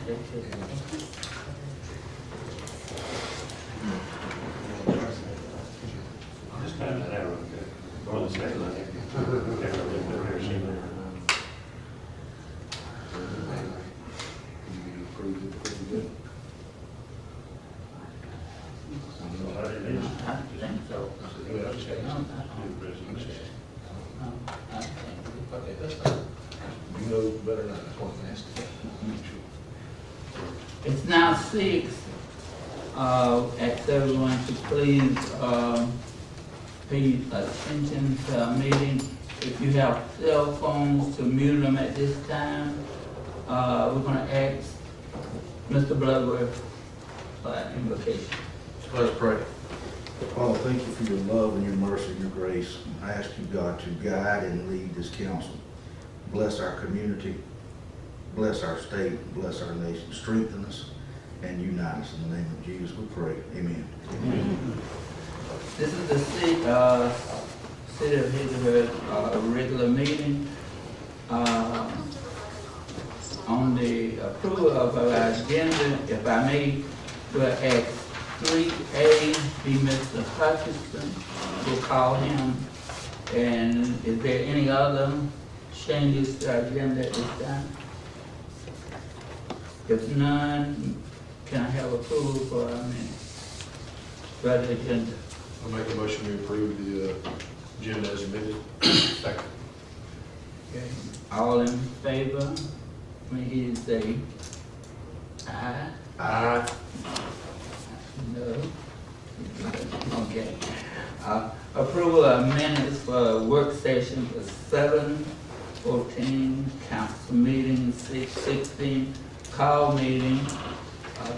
Just kind of that out, okay. More than second, I think. I think so. Okay, that's fine. You know better than that's what I'm asking. It's now 6. Ask everyone to please pay attention to our meeting. If you have cell phones, to mute them at this time. We're gonna ask Mr. Bloodworth for an invocation. Let's pray. Father, thank you for your love and your mercy and your grace. I ask you, God, to guide and lead this council. Bless our community, bless our state, bless our nation. Strengthen us and unite us. In the name of Jesus, we pray. Amen. Amen. This is the City of Hazelwood regular meeting. On the approval of our agenda, if I may, we'll ask 3A be Mr. Hutchinson. We'll call him. And is there any other changes to our agenda at this time? If none, can I have approval for our minutes? For the agenda. I'll make a motion to approve the agenda as amended. Second. Okay. All in favor? When he say aye? Aye. No? Okay. Approval of minutes for work session for 7/14, council meeting 6/16, call meeting,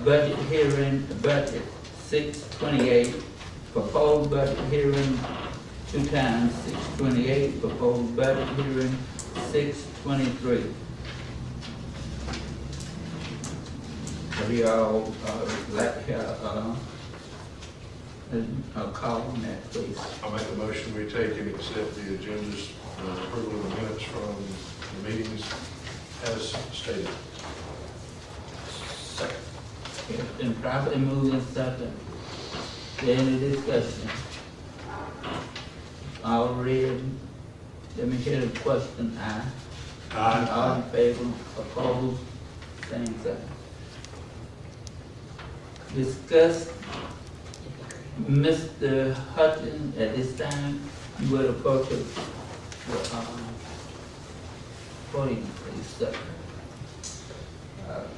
budget hearing, budget 6/28, proposed budget hearing 2 times 6/28, proposed budget hearing 6/23. We all like to have a call on that, please. I'll make a motion, we take and accept the agendas, approval of the minutes from the meetings as stated. Second. It's been properly moved and second. Is there any discussion? All read. Let me hear the question. Aye. All in favor, opposed, same sign. Discuss Mr. Hutton at this time. You will approach the podium, please, sir.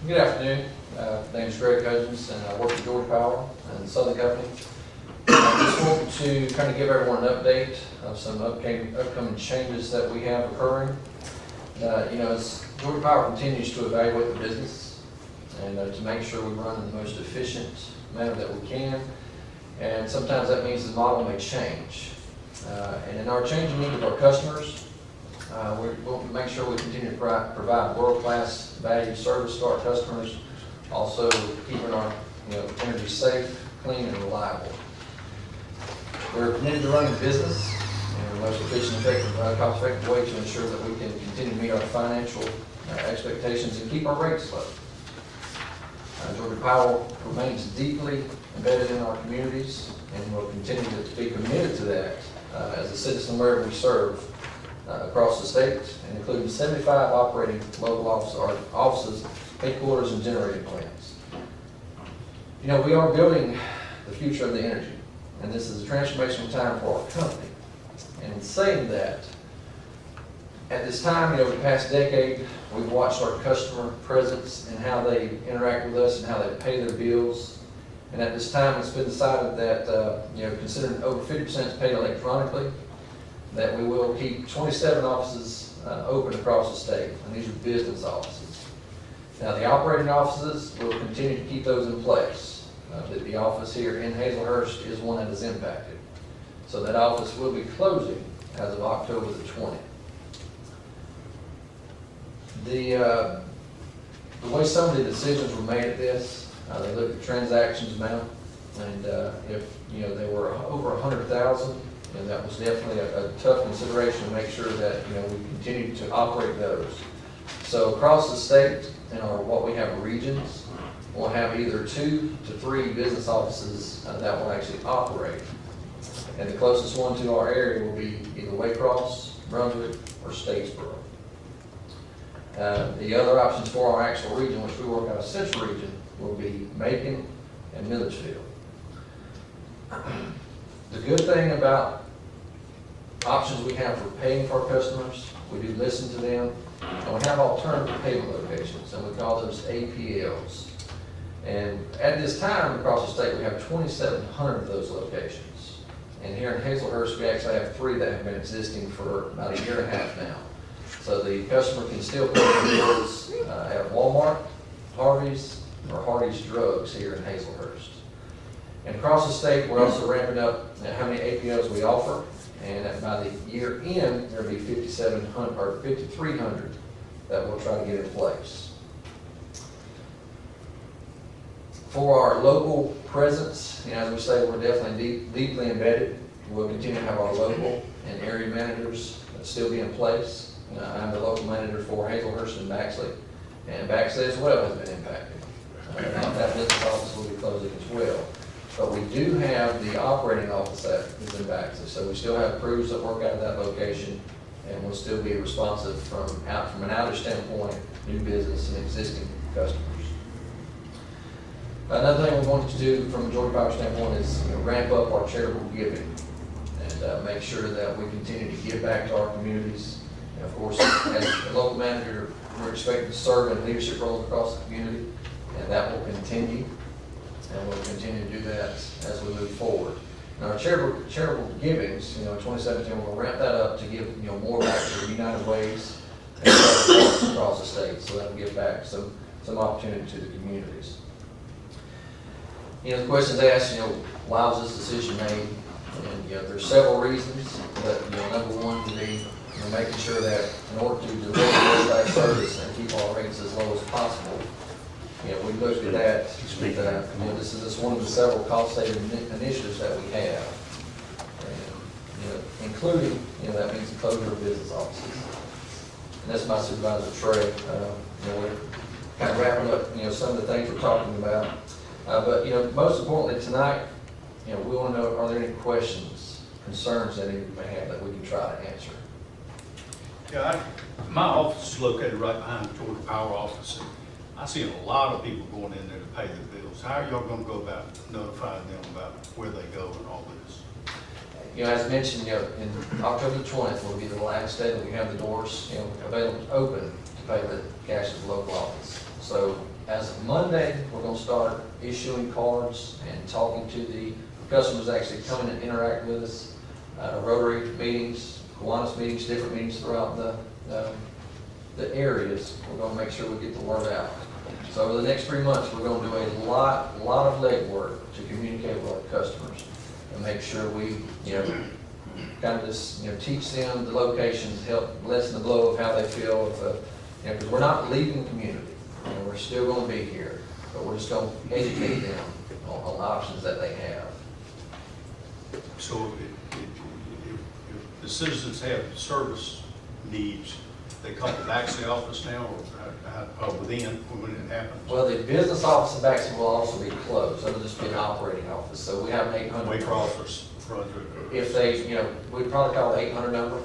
Good afternoon. My name is Greg Cousins, and I work for Georgia Power and Southern Company. I just want to kind of give everyone an update of some upcoming changes that we have occurring. As Georgia Power continues to evaluate the business and to make sure we run in the most efficient manner that we can, and sometimes that means the model may change. And in our changing need of our customers, we want to make sure we continue to provide world-class value service to our customers, also keeping our energy safe, clean, and reliable. We're committed to running the business in the most efficient, effective, cost-effective way to ensure that we can continue to meet our financial expectations and keep our rates low. Georgia Power remains deeply embedded in our communities and will continue to be committed to that as a citizen wherever we serve across the state, and including 75 operating local offices, headquarters, and generating plants. We are building the future of the energy, and this is a transformational time for our company. And in saying that, at this time, the past decade, we've watched our customer presence and how they interact with us and how they pay their bills. And at this time, it's been decided that, considering over 50% is paid electronically, that we will keep 27 offices open across the state, and these are business offices. Now, the operating offices will continue to keep those in place. The office here in Hazelhurst is one that is impacted. So that office will be closing as of October the 20th. The way some of the decisions were made at this, they looked at transactions amount, and if they were over 100,000, and that was definitely a tough consideration to make sure that we continued to operate those. So across the state, in our, what we have regions, we'll have either 2 to 3 business offices that will actually operate. And the closest one to our area will be either Waycross, Brunswick, or Statesboro. The other options for our actual region, which we work out of Central Region, will be Macon and Milledgeville. The good thing about options we have for paying for our customers, we do listen to them, and we have alternative payment locations, and we call those APLs. And at this time, across the state, we have 2,700 of those locations. And here in Hazelhurst, we actually have 3 that have been existing for about a year and a half now. So the customer can still pay their bills at Walmart, Harvey's, or Hardy's Drugs here in Hazelhurst. And across the state, we're also ramping up how many APLs we offer. And by the year end, there'll be 5,700 or 5,300 that we'll try to get in place. For our local presence, as we say, we're definitely deeply embedded. We'll continue to have our local and area managers still be in place. I'm the local manager for Hazelhurst and Baxley, and Baxley as well has been impacted. That business office will be closing as well. But we do have the operating office that is in Baxley, so we still have crews that work out of that location, and we'll still be responsive from an outage standpoint, new business and existing customers. Another thing we want to do from a Georgia Power standpoint is ramp up our charitable giving and make sure that we continue to give back to our communities. And of course, as a local manager, we're expected to serve in leadership roles across the community, and that will continue. And we'll continue to do that as we move forward. And our charitable givings, in 2017, we'll ramp that up to give more back to the United Ways and across the state, so that'll give back some opportunity to the communities. The questions asked, why was this decision made? And there's several reasons, but number one would be making sure that in order to deliver that service and keep our rates as low as possible, we looked at that. This is just one of the several cost-saving initiatives that we have, and, including that means the closure of business offices. And that's my supervisor Trey. We're kind of wrapping up some of the things we're talking about. But most importantly tonight, we want to know, are there any questions, concerns that anybody may have that we can try to answer? Yeah, my office is located right behind the Georgia Power office. And I see a lot of people going in there to pay their bills. How are y'all going to go about notifying them about where they go and all this? As mentioned, in October the 20th will be the last day that we have the doors, available open to pay the cash at the local office. So as of Monday, we're going to start issuing cards and talking to the customers actually coming and interact with us. Rotary meetings, Kiwanis meetings, different meetings throughout the areas. We're going to make sure we get the word out. So over the next 3 months, we're going to do a lot of legwork to communicate with our customers and make sure we, kind of just, teach them the locations, help lessen the blow of how they feel. Because we're not leaving the community. We're still going to be here, but we're just going to educate them on the options that they have. So if the citizens have service needs, they come to the Baxley office now, or within when it happens? Well, the business office in Baxter will also be closed. It'll just be an operating office. So we have an 800. Waycross or Brunswick. If they, we'd probably call the 800 number,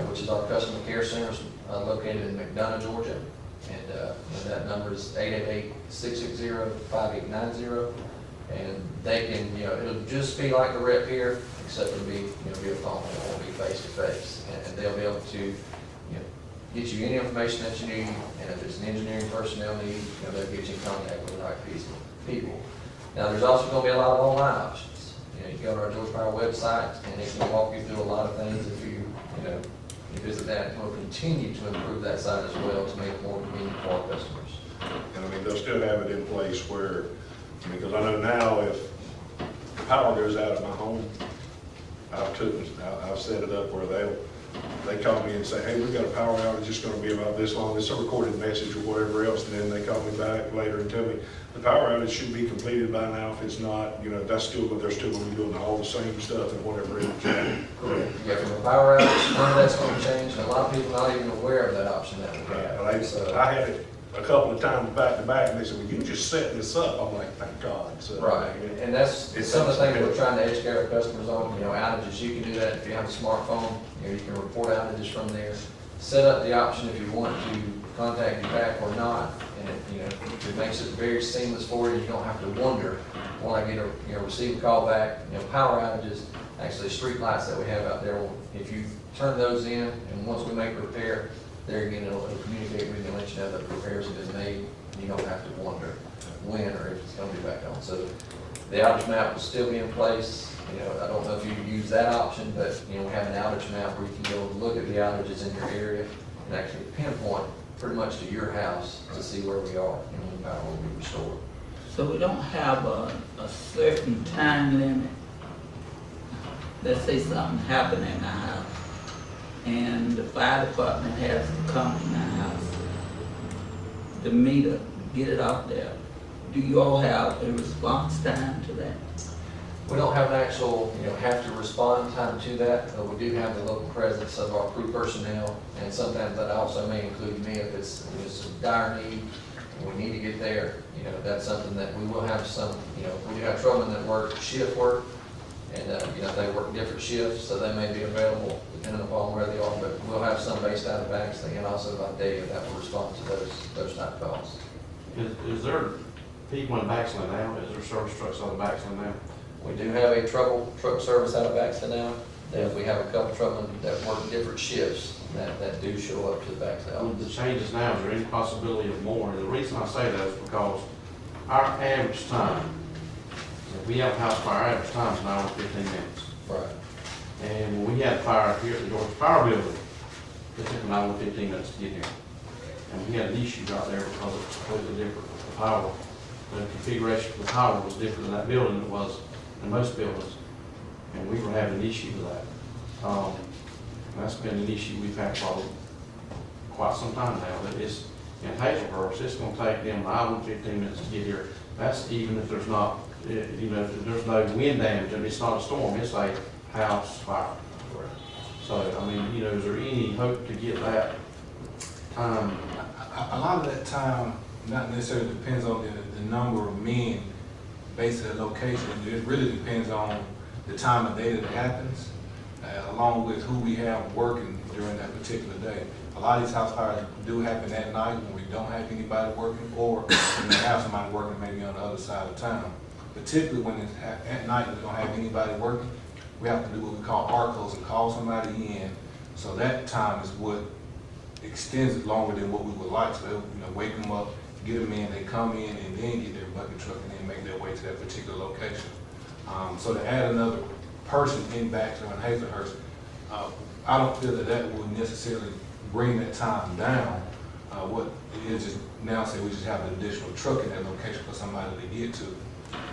which is our customer care center located in McDonough, Georgia. And that number is 888-660-5890. And they can, it'll just be like the rep here, except it'll be, via phone. It won't be face to face. And they'll be able to, get you any information that you need, and if it's an engineering personnel need, they'll get you in contact with the right people. Now, there's also going to be a lot of online options. You go to our Georgia Power website, and it can walk you through a lot of things if you visit that. And we'll continue to improve that site as well to make it more convenient for our customers. And they'll still have it in place where, because I know now if power goes out at my home, I've set it up where they call me and say, hey, we got a power outage, it's gonna be about this long, it's a recorded message or whatever else, and then they call me back later and tell me, the power outage should be completed by now. If it's not, you know, that's still, but they're still gonna be doing all the same stuff and whatever else. Correct. Yeah, from a power outage, none of that's gonna change, and a lot of people not even aware of that option that we have. So, I had it a couple of times back to back, and they said, well, you just set this up. I'm like, thank God. So, right, and that's it's some of the things something- we're trying to educate our customers on, you know, outages, you can do that if you have a smartphone, you know, you can report outages from there. Set up the option if you want to contact you back or not, and it, you know, it makes it very seamless for you, you don't have to wonder, when I get a, you know, receive a call back, you know, power outages, actually street lights that we have out there, if you turn those in, and once we make a repair, there again, it'll communicate with you and let you know that the repairs have been made, and you don't have to wonder when or if it's gonna be back on. So the outage map will still be in place. You know, I don't know if you use that option, but, you know, we have an outage map where you can go and look at the outages in your area and actually pinpoint pretty much to your house to see where we are and when power will be restored. So we don't have a certain time limit. Let's say something happened in the house, and the fire department has to come in the house, the meter, get it off there. Do you all have a response time to that? We don't have an actual, you know, have to respond time to that, but we do have the local presence of our crew personnel, and sometimes that also may include me if it's a dire need, and we need to get there. You know, that's something that we will have some, you know, we do have trouble that work shift work, and, you know, they work different shifts, so they may be available depending upon where they are, but we'll have some based out of Baxley and also by data that will respond to those type of calls. Is there people in Baxley now? Is there service trucks out of Baxley now? We do have a truck service out of Baxley now. We have a couple truckmen that work different shifts that do show up to the Baxley With office. the changes now, is there any possibility of more? And the reason I say that is because our average time, if we have a house fire, our average time is an hour and 15 minutes. Right. And when we had a fire here at the Georgia Power Building, it took an hour and 15 minutes to get here. And we had an issue right there because it was completely different. The power, the configuration of the power was different in that building than it was in most buildings. And we were having an issue with that. And that's been an issue we've had probably quite some time now. But it's, in Hazelhurst, it's gonna take them an hour and 15 minutes to get here. That's even if there's not, you know, if there's no wind damage, and it's not a storm, it's a house fire. So, I mean, you know, is there any hope to get that time? A lot of that time, not necessarily depends on the number of men based on the location. It really depends on the time of day that it happens, along with who we have working during that particular day. A lot of these house fires do happen at night when we don't have anybody working, or when we have somebody working maybe on the other side of town. But typically when it's at night and we don't have anybody working, we have to do what we call ARCOs and call somebody in. So that time is what extends it longer than what we would like. So, you know, wake them up, get them in, they come in and then get their bucket truck and then make their way to that particular location. So to add another person in Baxter and Hazelhurst, I don't feel that that would necessarily bring that time down. What it is just now say we just have an additional truck in that location for somebody to get to.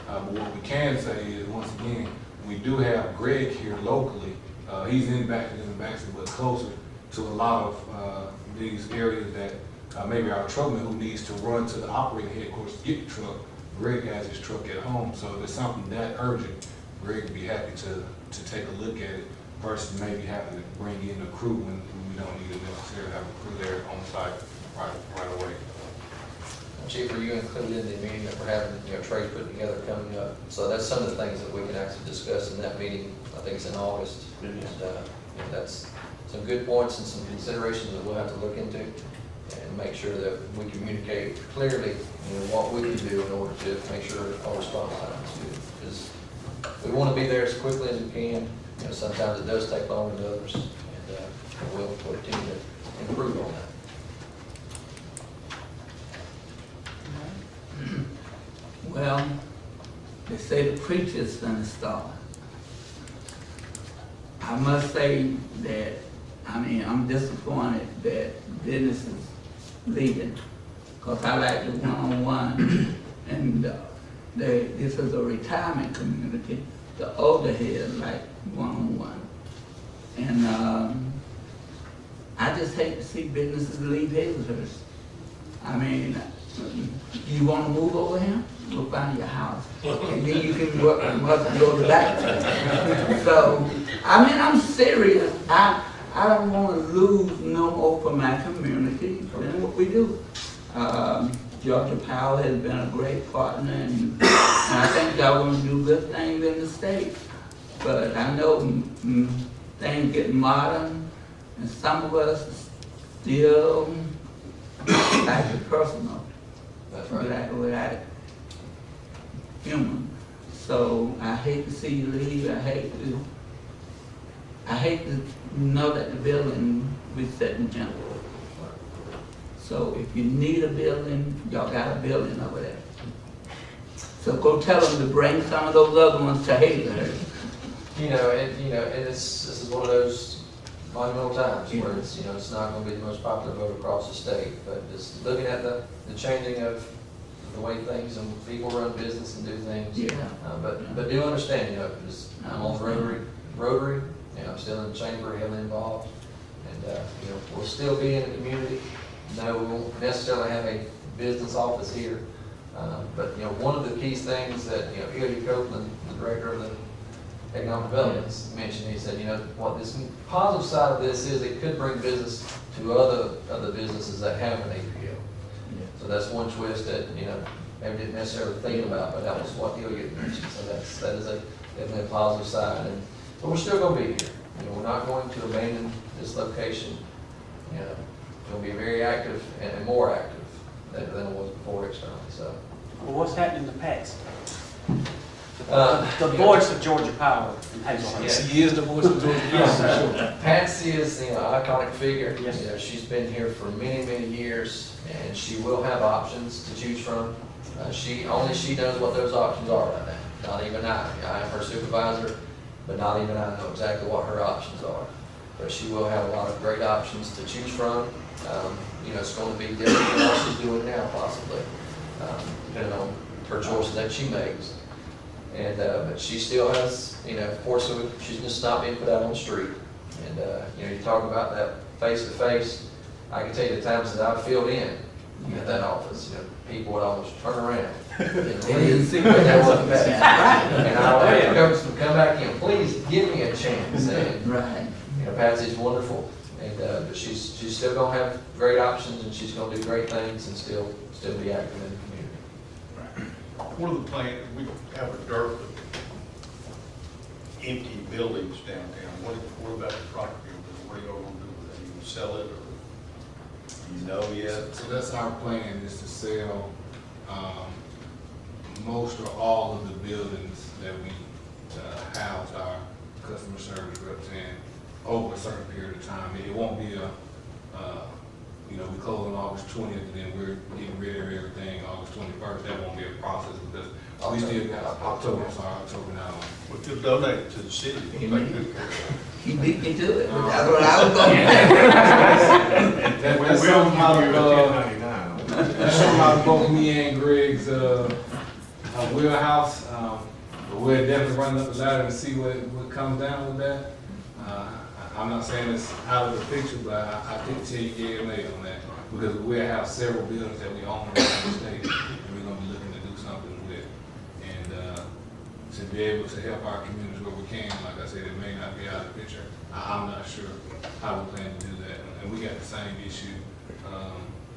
But what we can say is, once again, we do have Greg here locally. He's in Baxter, but closer to a lot of these areas that maybe our truckman who needs to run to the operating headquarters to get the truck. Greg has his truck at home, so if it's something that urgent, Greg would be happy to take a look at it versus maybe having to bring in a crew when we don't need to necessarily have a crew there on site right away. Chief, are you included in the meeting that we're having, you know, Trey put together coming up? So that's some of the things that we can actually discuss in that meeting. I think it's in August. And that's some good points and some considerations that we'll have to look into and make sure that we communicate clearly, you know, what we can do in order to make sure our response time is good. Because we want to be there as quickly as we can. You know, sometimes it does take longer than others, and we'll continue to improve on that. Well, they say the preacher's gonna start. I must say that, I'm disappointed that business is leaving, because I like the one-on-one, and this is a retirement community. The older heads like one-on-one. And I just hate to see businesses leave Hazelhurst. I mean, you wanna move over here? Go find your house. And then you can work and go to that. So, I mean, I'm serious. I don't wanna lose no more for my community than what we do. Georgia Power has been a great partner, and I think y'all gonna do good things in the state. But I know things get modern, and some of us still like it personal, That's right. without human. So I hate to see you leave. I hate to know that the building we sitting in. So if you need a building, y'all got a building over there. So go tell them to bring some of those other ones to Hazelhurst. This is one of those monumental times where it's not gonna be the most popular vote across the state, but just looking at the changing of the way things and people run business and do things. Yeah. But do understand, I'm on Rotary, I'm still in the chamber, heavily involved, and, we'll still be in the community. No, we won't necessarily have a business office here, but, one of the key things that, Ilya Copeland, the director of the Economic Development, mentioned, he said, what this positive side of this is, it could bring business to other businesses that have an APL. So that's one twist that, maybe didn't necessarily think about, but that was what Ilya mentioned, so that is definitely a positive side. But we're still gonna be here, we're not going to abandon this location, it's gonna be very active and more active than it was before externally, so. Well, what's happening to Patsy? The You voice of Georgia Power in Hazelhurst. Yeah. She is the voice of Georgia Power. Patsy is an iconic figure. Yes. She's been here for many, many years, and she will have options to choose from. She knows what those options are right now. Not even I. I am her supervisor, but not even I know exactly what her options are. But she will have a lot of great options to choose from. It's going to be different than what she's doing now, possibly, depending on her choices that she makes. And but she still has, of course, she's just not being put out on the street. And you talk about that face to face. I can tell you the times that I've filled in at that office, people would almost turn around. They didn't see what That that wasn't was. bad. And I would have coaches to come back in, please give me a chance. And Right. Patsy's wonderful, and but she's still gonna have great options, and she's gonna do great things, and still be active in the community. One of the plans, we have a dearth of empty buildings downtown. What about the property? What are y'all gonna do with it? You gonna sell it, or do you know yet? So that's our plan, is to sell most or all of the buildings that we house our customer service reps in over a certain period of time. It won't be we close on August 20th and then we're getting rid of everything August 21st. That won't be a process because we still got October now. But you'll donate it to the city. He We'll may. take good care of it. He beat me to it. That's what I was going to say. That's something out both me and Greg's wheelhouse. But we're definitely running up the ladder and see what comes down with that. I'm not saying it's out of the picture, but I did tell you AMA on that because we'll have several buildings that we own around the state and we're going to be looking to do something with. And to be able to help our communities where we can, like I said, it may not be out of the picture. I'm not sure how we plan to do that. And we got the same issue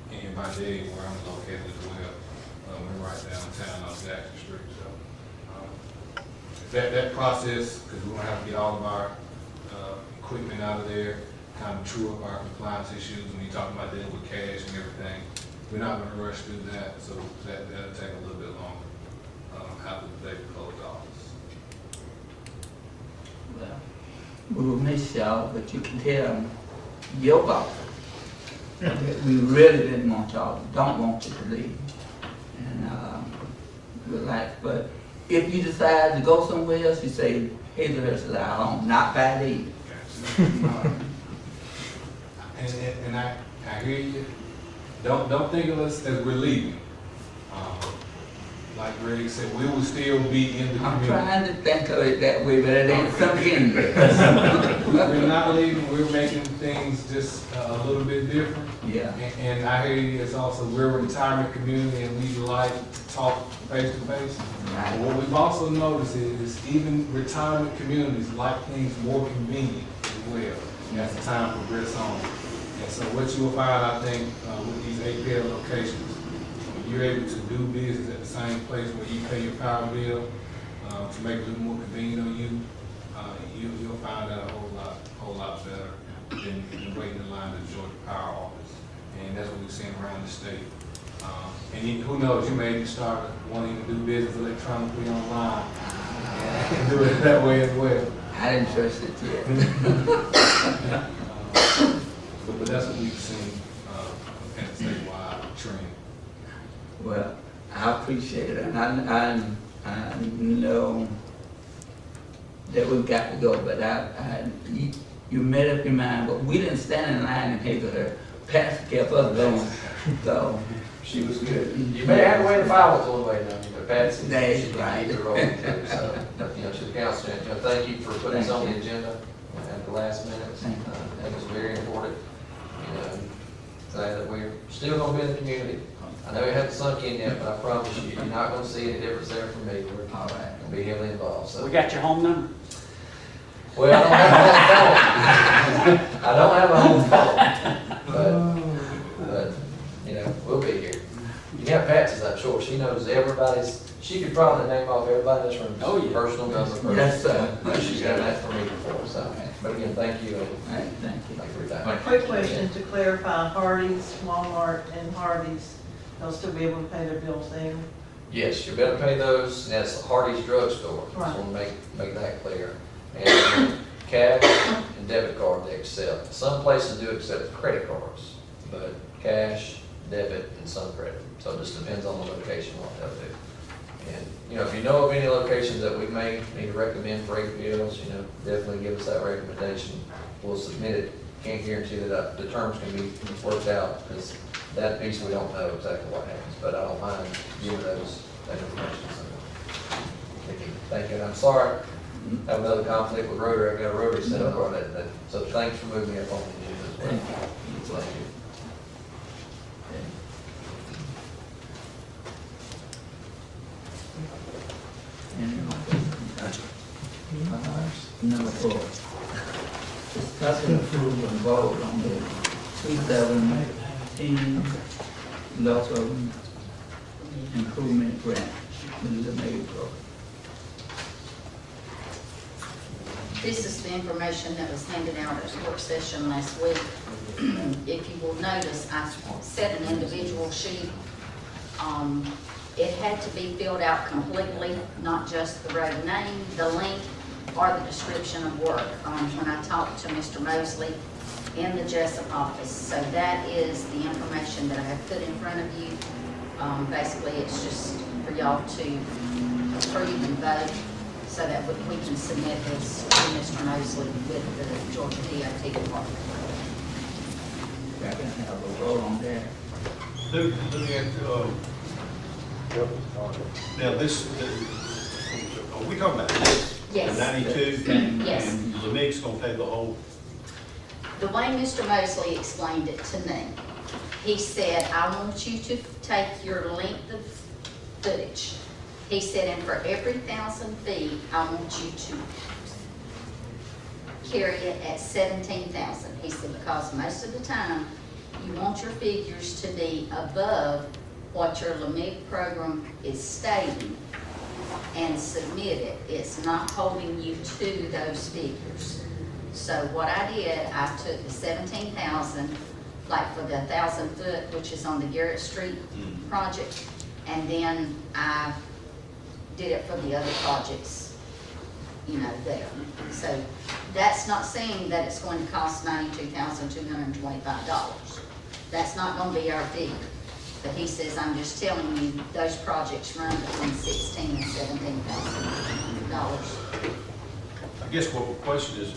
in my day where I'm located as well. We're right downtown on Jackson Street. So that process, because we're going to have to get all of our equipment out of there, kind of true up our compliance issues when you talk about dealing with cash and everything. We're not going to rush through that, so that'll take a little bit longer after the day we close the office. Well, we will miss y'all, but you can tell your boss that we really didn't want y'all, don't want you to leave. And relax, but if you decide to go somewhere else, you say, Hazelhurst is our home, not by leave. And I hear you. Don't think of us as we're leaving. Like like Greg said, we will still be in the I'm community. trying to think of it that way, but it ain't sunk in there. We're not leaving, we're making things just a little bit different. Yeah, And I hear you, it's also, we're a retirement community and we like to talk face to face. But right. what we've also noticed is even retirement communities like things more convenient as well as the time progresses on. And so what you will find, I think, with these 8 pair locations, when you're able to do business at the same place where you pay your power bill, to make it a little more convenient on you, you'll find that a whole lot better than waiting in line at the Georgia Power office. And that's what we've seen around the state. Who knows, you may start wanting to do business electronically online and do it that way as well. I didn't trust it yet. But that's what we've seen in a statewide trend. Well, I appreciate it, and I know that we've got to go, but you made up your mind, but we didn't stand in line and pay her. Pastor kept us going, so she was good. You may have to wait if I was on waiting on you, but Patsy, That's she right. keeps it rolling too, so, she's counsel, thank you for putting us on the agenda at the last minute. Thank you. That was very important. Glad that we're still gonna be in the community. I know it hasn't sunk in yet, but I promise you, you're not gonna see any difference there from me. We're All right. gonna be heavily involved, so. We got your home number? Well, I don't have a home phone, but, we'll be here. You have Patsy's, I'm sure, she knows she could probably name off everybody in this room. Oh, yeah. Personal number. Yes, sir. She's got that for me before, so, but again, thank you. All right, thank you. Thank you for your time. Quick question to clarify, Hardee's, Walmart and Hardee's, they'll still be able to pay their bills there? Yes, you're gonna pay those, and that's Hardy's Drugstore. Just Right. want to make that clear. And cash and debit card they accept. Some places do accept credit cards, but cash, debit, and some credit. So it just depends on the location, what they'll do. And, if you know of any locations that we may need to recommend for 8 bills, definitely give us that recommendation. We'll submit it. Can't guarantee that the terms can be worked out, because that piece we don't know exactly what happens, but I don't mind giving that information. So, thank you. And I'm sorry, I have another conflict with Rotary. I've got a Rotary set up on that. So thanks for moving me up on the agenda as well. Thank you. Number 4. Discuss and approve and vote on the 2019 local improvement grant, the Navy program. This is the information that was handed out at the work session last week. If you will notice, I set an individual sheet. It had to be filled out completely, not just the road name, the link, or the description of work. When I talked to Mr. Mosley in the Jessup office, so that is the information that I have put in front of you. Basically, it's just for y'all to approve and vote, so that we can submit this to Mr. Mosley with the Georgia DOT department. I can have a vote on that. Let me ask, now are we talking about this? Yes. The 92? Yes. And Lemig's gonna pay the whole, The way Mr. Mosley explained it to me, he said, I want you to take your length of footage. He said, and for every 1,000 feet, I want you to carry it at 17,000. He said, because most of the time, you want your figures to be above what your LMIG program is stating and submit it. It's not holding you to those figures. So what I did, I took the 17,000, like for the 1,000 foot, which is on the Garrett Street project, and then I did it for the other projects, there. So that's not saying that it's going to cost $92,225. That's not going to be our figure. But he says, I'm just telling you, those projects run between $16,000 and $17,000. I guess what the question is,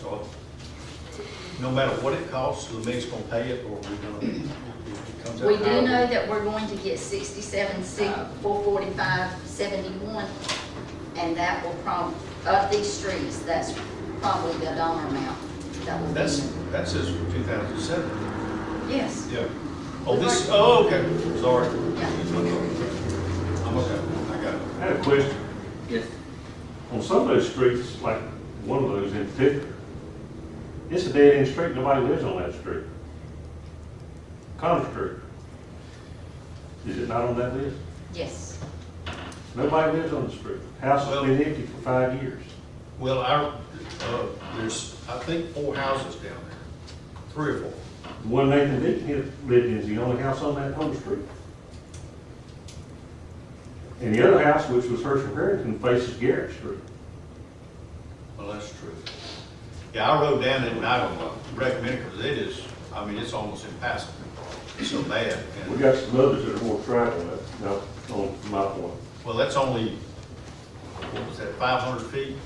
no matter what it costs, Lemig's gonna pay it, or we're gonna, if it comes out. We do however- know that we're going to get 445.71, and that will of these streets, that's probably the dollar amount that will be. That says 2007. Yes, Yeah. Oh, this, oh, okay, sorry. yeah. I'm okay, I got it. I had a question. Yes. On some of those streets, like one of those in particular, it's a dead end street, nobody lives on that street. Connor Street. Is it not on that list? Yes. Nobody lives on the street. House has been empty for 5 years. Well, there's, I think, 4 houses down there, 3 or 4. The one Nathan Deacon lived in is the only house on that home street. And the other house, which was Herschel Harrington, faces Garrett Street. Well, that's true. Yeah, I rode down it and I don't recommend it because it is, I mean, it's almost impassable. It's so bad. We And, got some others that are more travel, now, on my point. well, that's only, what was that, 500 feet?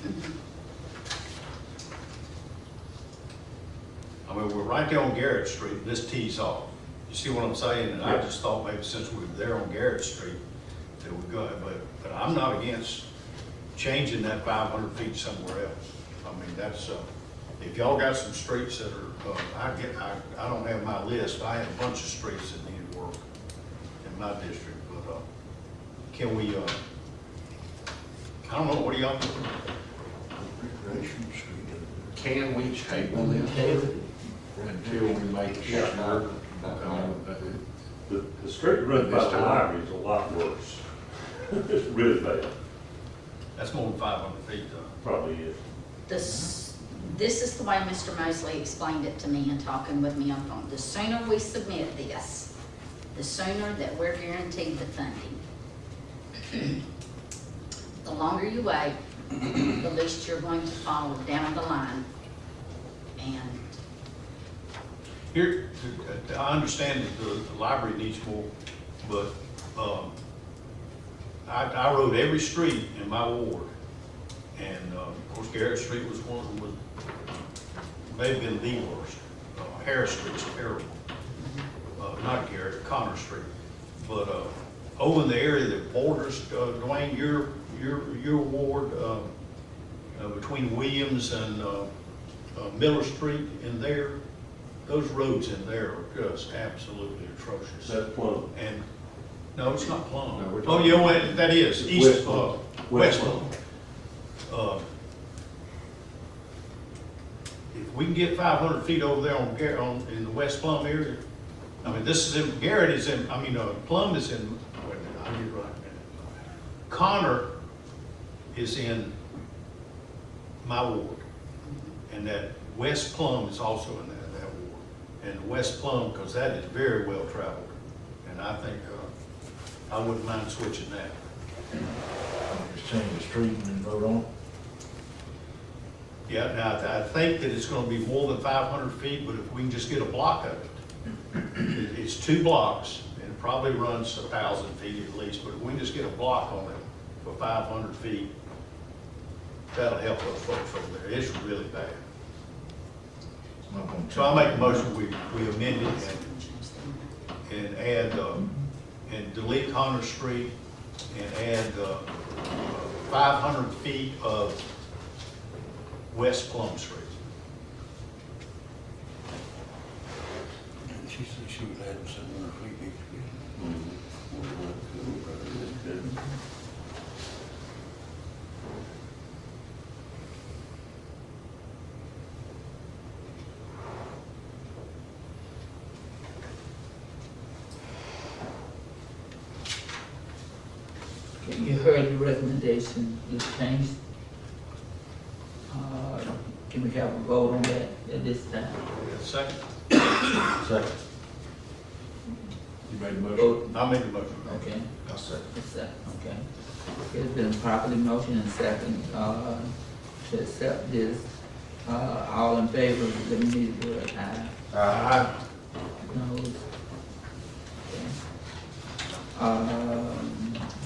I mean, we're right there on Garrett Street, and this tees off. You see what I'm saying? And I just thought maybe since we were there on Garrett Street, that we go, but I'm not against changing that 500 feet somewhere else. I mean, that's, if y'all got some streets that are, I don't have my list, I have a bunch of streets that need work in my district, but, can we, I don't know, what do y'all think? Can we table this until we make sure? The street run by the library is a lot worse. It's really bad, That's more than 500 feet though. probably is. This is the way Mr. Mosley explained it to me and talking with me on the phone. The sooner we submit this, the sooner that we're guaranteed the funding. The longer you wait, the least you're going to fall down the line. And Here, I understand that the library needs more, but, I rode every street in my ward. And, of course, Garrett Street was one of them, may have been the worst. Harris Street's terrible. Not Garrett, Connor Street. But, over in the area that borders, Dwayne, your ward, between Williams and, Miller Street in there, those roads in there are just absolutely atrocious. That's Plum. And, no, it's not Plum. No, we're Oh, talking- yeah, well, that is, West east, Plum. West Plum. If we can get 500 feet over there on in the West Plum area, I mean, this is in, Garrett is in, I mean, Plum is in, wait a minute, I'll get it right in a minute. Connor is in my ward, and that West Plum is also in that ward. And West Plum, because that is very well traveled, and I think, I wouldn't mind switching that. Just change the street and then vote on it. Yeah, now, I think that it's gonna be more than 500 feet, but if we can just get a block of it. It's 2 blocks, and it probably runs 1,000 feet at least, but if we can just get a block on it for 500 feet, that'll help those folks over there. It's really bad. It's not gonna So I make a motion, we amend it and add, and delete Connor Street and add 500 feet of West Plum Street. She said she was adding 700 feet each year. Okay, you heard the recommendation, it's changed. Can we have a vote on that at this time? Second? Second. You made a motion? Vote, I made the motion. okay, I'll second. it's second, okay. It's been properly motioned and second, to accept this. All in favor, let me need the word aye. Aye. Noes? Okay.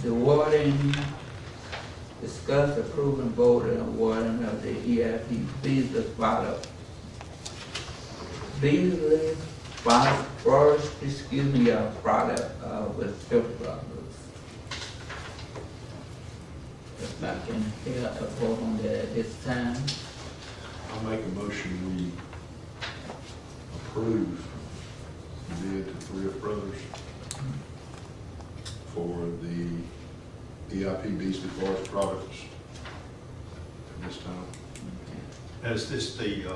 The awarding, discuss, approve, and vote on awarding of the EIP fees as follows. Beasley, Forest, product, with Philip Brothers. If I can hear a vote on that at this time. I'll make a motion, we approve the bid to Thrift Brothers for the EIP Beasley Forest products at this time. Is this the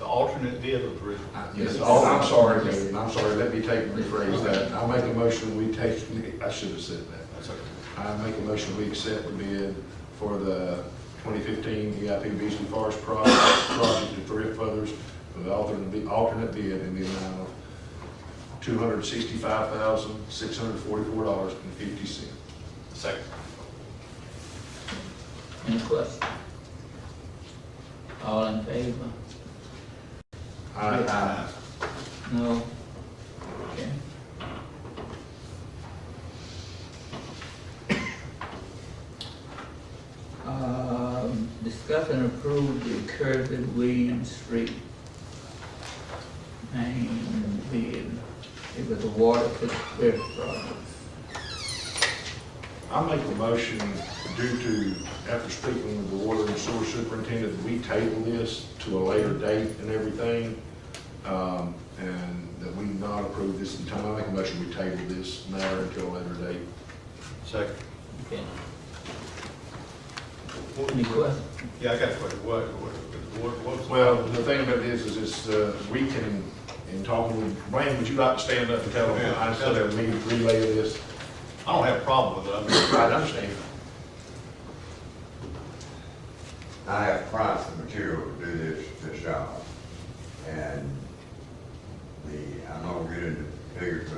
alternate bid or the? Yes, I'm sorry, let me rephrase that. I'll make a motion, we take, I should have said that. That's okay. I make a motion, we accept the bid for the 2015 EIP Beasley Forest project to Thrift Brothers for the alternate bid in the amount of $265,644.50. Second. Any questions? All in favor? Aye. No? Okay. Discuss and approve the Kirby Weed Street main bid. It was a water for Thrift Brothers. I make a motion due to, after speaking with the water and sewer superintendent, that we table this to a later date and everything, and that we not approve this in time. I make a motion we table this matter until a later date. Second. Okay. Any questions? Yeah, I got a question. What's? Well, the thing about this is it's, we can, in talking with, Wayne, would you like to stand up and tell them, Yeah. instead of me relay this? I don't have a problem with it. I mean, I understand. I have priced the material to do this job. And I'm not gonna get into figures,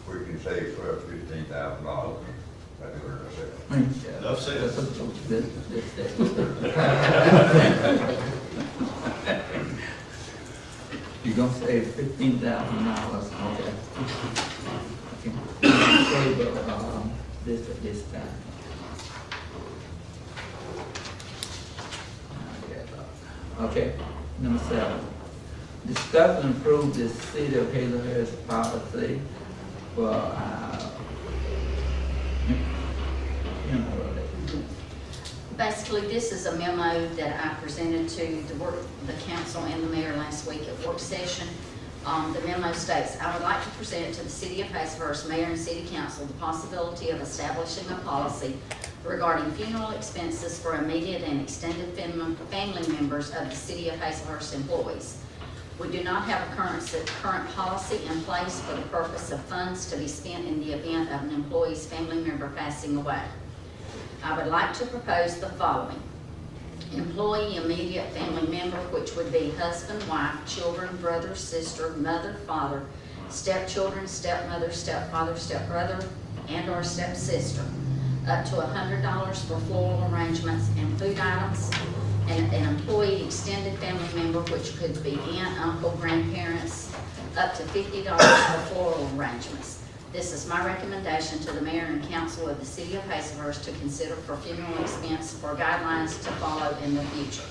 but we can save $12,000 to $15,000 by doing it ourselves. Enough said. You're gonna save $15,000, okay. Table, this at this time. Okay, number 7. Discuss and approve the city of Hazelhurst policy for, Basically, this is a memo that I presented to the council and the mayor last week at work session. The memo states, I would like to present to the city of Hazlehurst mayor and city council the possibility of establishing a policy regarding funeral expenses for immediate and extended family members of the city of Hazlehurst employees. We do not have a current policy in place for the purpose of funds to be spent in the event of an employee's family member passing away. I would like to propose the following. Employee immediate family member, which would be husband, wife, children, brother, sister, mother, father, stepchildren, stepmother, stepfather, stepbrother, and or stepsister, up to $100 for floral arrangements and food items, and an employee extended family member, which could be aunt, uncle, grandparents, up to $50 for floral arrangements. This is my recommendation to the mayor and council of the city of Hazlehurst to consider for funeral expense for guidelines to follow in the future.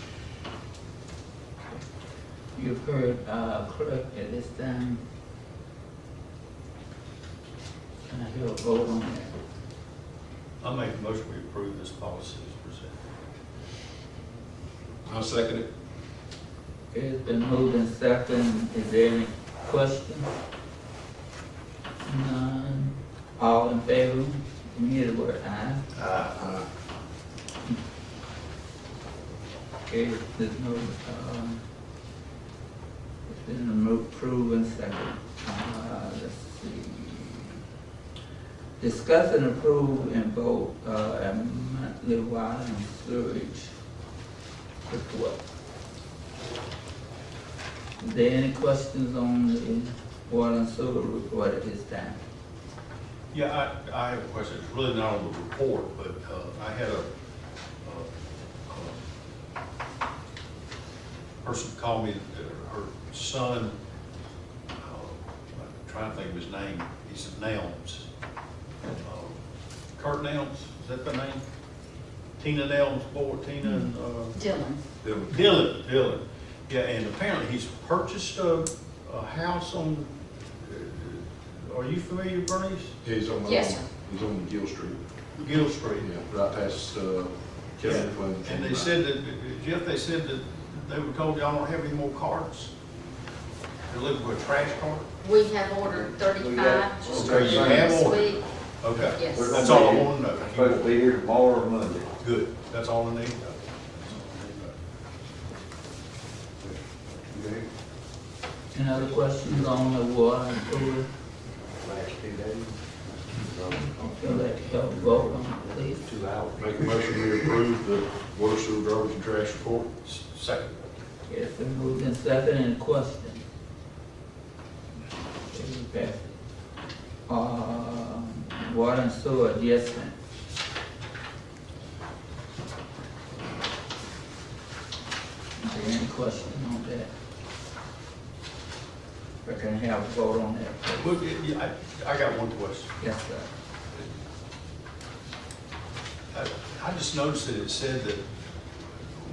you've heard, clerk at this time. Can I hear a vote on that? I make a motion we approve this policy as presented. I'll second it. Okay, it's been moved and second. Is there any question? None. All in favor? Give me the word aye. Okay, there's no, it's been approved and second. Let's see. Discuss and approve and vote, a monthly water and sewage report. Is there any questions on the water and sewer report at this time? Yeah, I have a question. It's really not on the report, but I had a person call me, her son, I'm trying to think of his name, he's Nelms. Kurt Nelms, is that the name? Tina Nelms' boy, Tina and, Dylan. Dylan. Yeah, and apparently he's purchased a a house on, are you familiar, Bernice? He's on, Yes, sir. he's on Gill Street, Gill Street. yeah, right past, Kevin Flynn. And they said that, Jeff, they said that they were told y'all don't have any more carts. They're looking for a trash cart? We have ordered 35, just Okay, you have this ordered. week. Okay. Yes. That's all I want to know. Supposed to be here tomorrow or Monday. Good, that's all I need. Any other questions on the water and sewer? Last 2 days. Okay, let's have a vote on it, please. 2 hours. Make a motion we approve the water, sewer, garbage, and trash report. Second. Okay, it's been moved in second, any question? Okay, we pass it. Water and sewer adjustment. Is there any question on that? We can have a vote on that. Well, I got one question. Yes, sir. I just noticed that it said that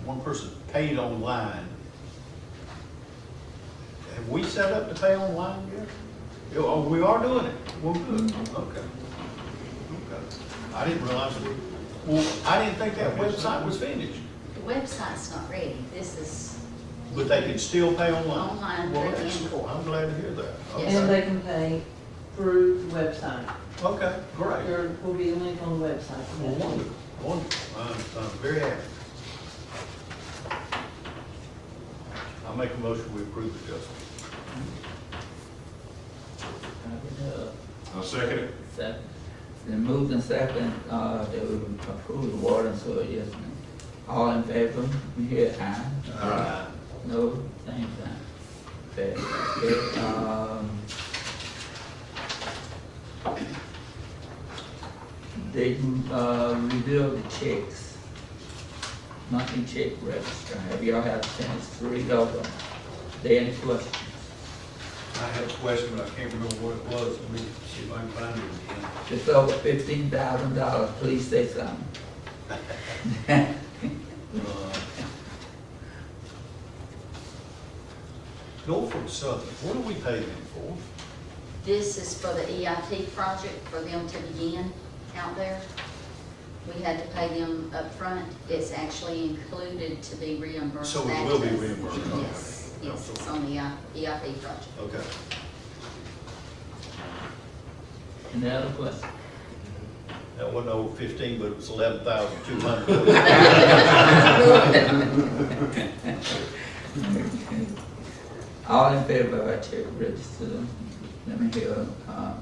one person paid online. Have we set up to pay online yet? Oh, we are doing it? Well, good, okay. Okay. I didn't realize we, well, I didn't think that website was finished, The website's not ready. This is, but they can still pay online. Online, Well, they can. that's cool, I'm glad to hear that. Yes. And Okay, they can pay through the website. okay, great. There will be a link on the website. for Well, that. wonderful, wonderful, I'm very happy. I'll make a motion, we approve the adjustment. I'll second it. Second. It's been moved in second, that we approve the water and sewer adjustment. All in favor, we hear aye. Aye. No, same sign. Okay, they, revealed the checks, monthly check register. Have y'all had a chance to read over? There any questions? I had a question, but I can't remember what it was. Let me see if I can find it again. It's over $15,000, please say something. Norfolk Southern, what are we paying them for? this is for the EIT project, for them to begin out there. We had to pay them up front. It's actually included to be reimbursed So it back will to be us. reimbursed, okay. Yes, yes, it's on the EIT project. Okay. Any other questions? That wasn't over 15, but it was 11,200. All in favor of our check register, let me hear, Aye.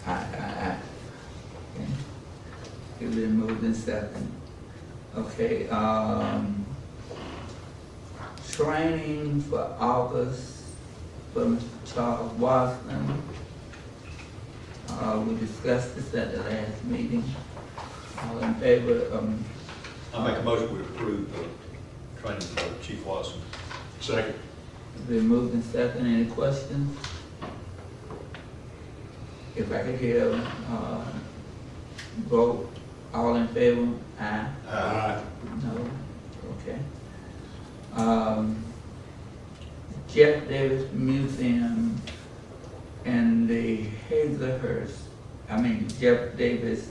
Aye. Okay. It's been moved in second. Okay, training for August for Mr. Charles Watson. We discussed this at the last meeting. All in favor, I make a motion we approve the training for Chief Watson. Second. it's been moved in second. Any questions? If I could hear, vote, all in favor, aye. Aye. No, okay. Jeff Davis Museum and the Jeff Davis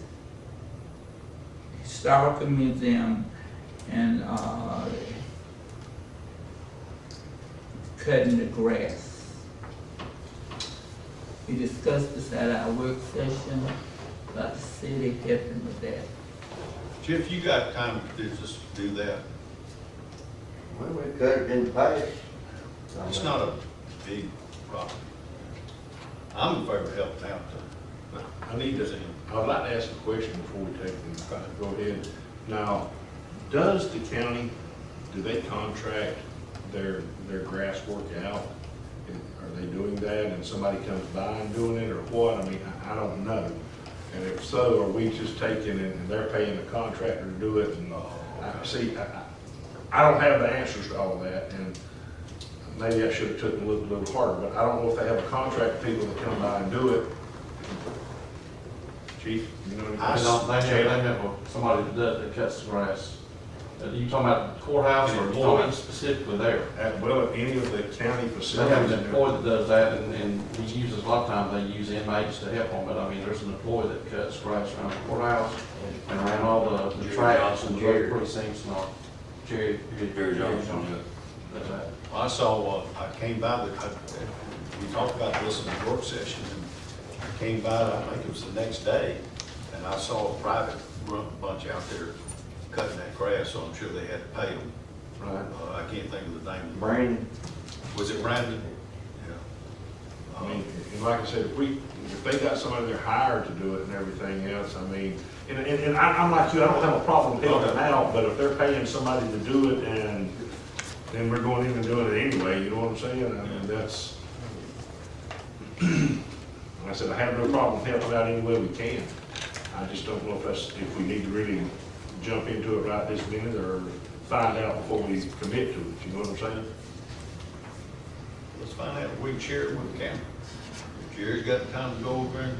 Historical Museum and, cutting the grass. We discussed this at our work session, about the city helping with that. Jeff, you got time to just do that? Well, we cut it in the past. It's not a big problem. I'm in favor of helping out too. I need to, I'd like to ask a question before we take them. Go ahead. Now, does the county, do they contract their grass work out? Are they doing that and somebody comes by and doing it or what? I mean, I don't know. And if so, are we just taking it and they're paying the contractor to do it? And I don't have the answers to all that, and maybe I should have took a little harder, but I don't know if they have a contract with people that come by and do it. Chief, you know anything? They have somebody that does, that cuts the grass. You talking about courthouse or you talking about specifically there? Well, at any of the county They have facilities. an employee that does that, and he uses, a lot of times they use inmates to help them, but I mean, there's an employee that cuts grass around the courthouse and around all the tracks and the road precincts and all. Jerry Johnson. That's that. I saw, I came by we talked about this in the work session, and I came by, I think it was the next day, and I saw a private bunch out there cutting that grass, so I'm sure they had to pay them. Right. I can't think of the name. Brandon. Was it Brandon? Yeah. I mean, and like I said, if they got somebody there hired to do it and everything else, I mean, and I'm like you, I don't have a problem helping them out, but if they're paying somebody to do it and then we're going in and doing it anyway, you know what I'm saying? I mean, that's, like I said, I have no problem helping out any way we can. I just don't know if we need to really jump into it right this minute or find out before we commit to it, you know what I'm saying? Let's find out if we can share it with the county. If Jerry's got the time to go over and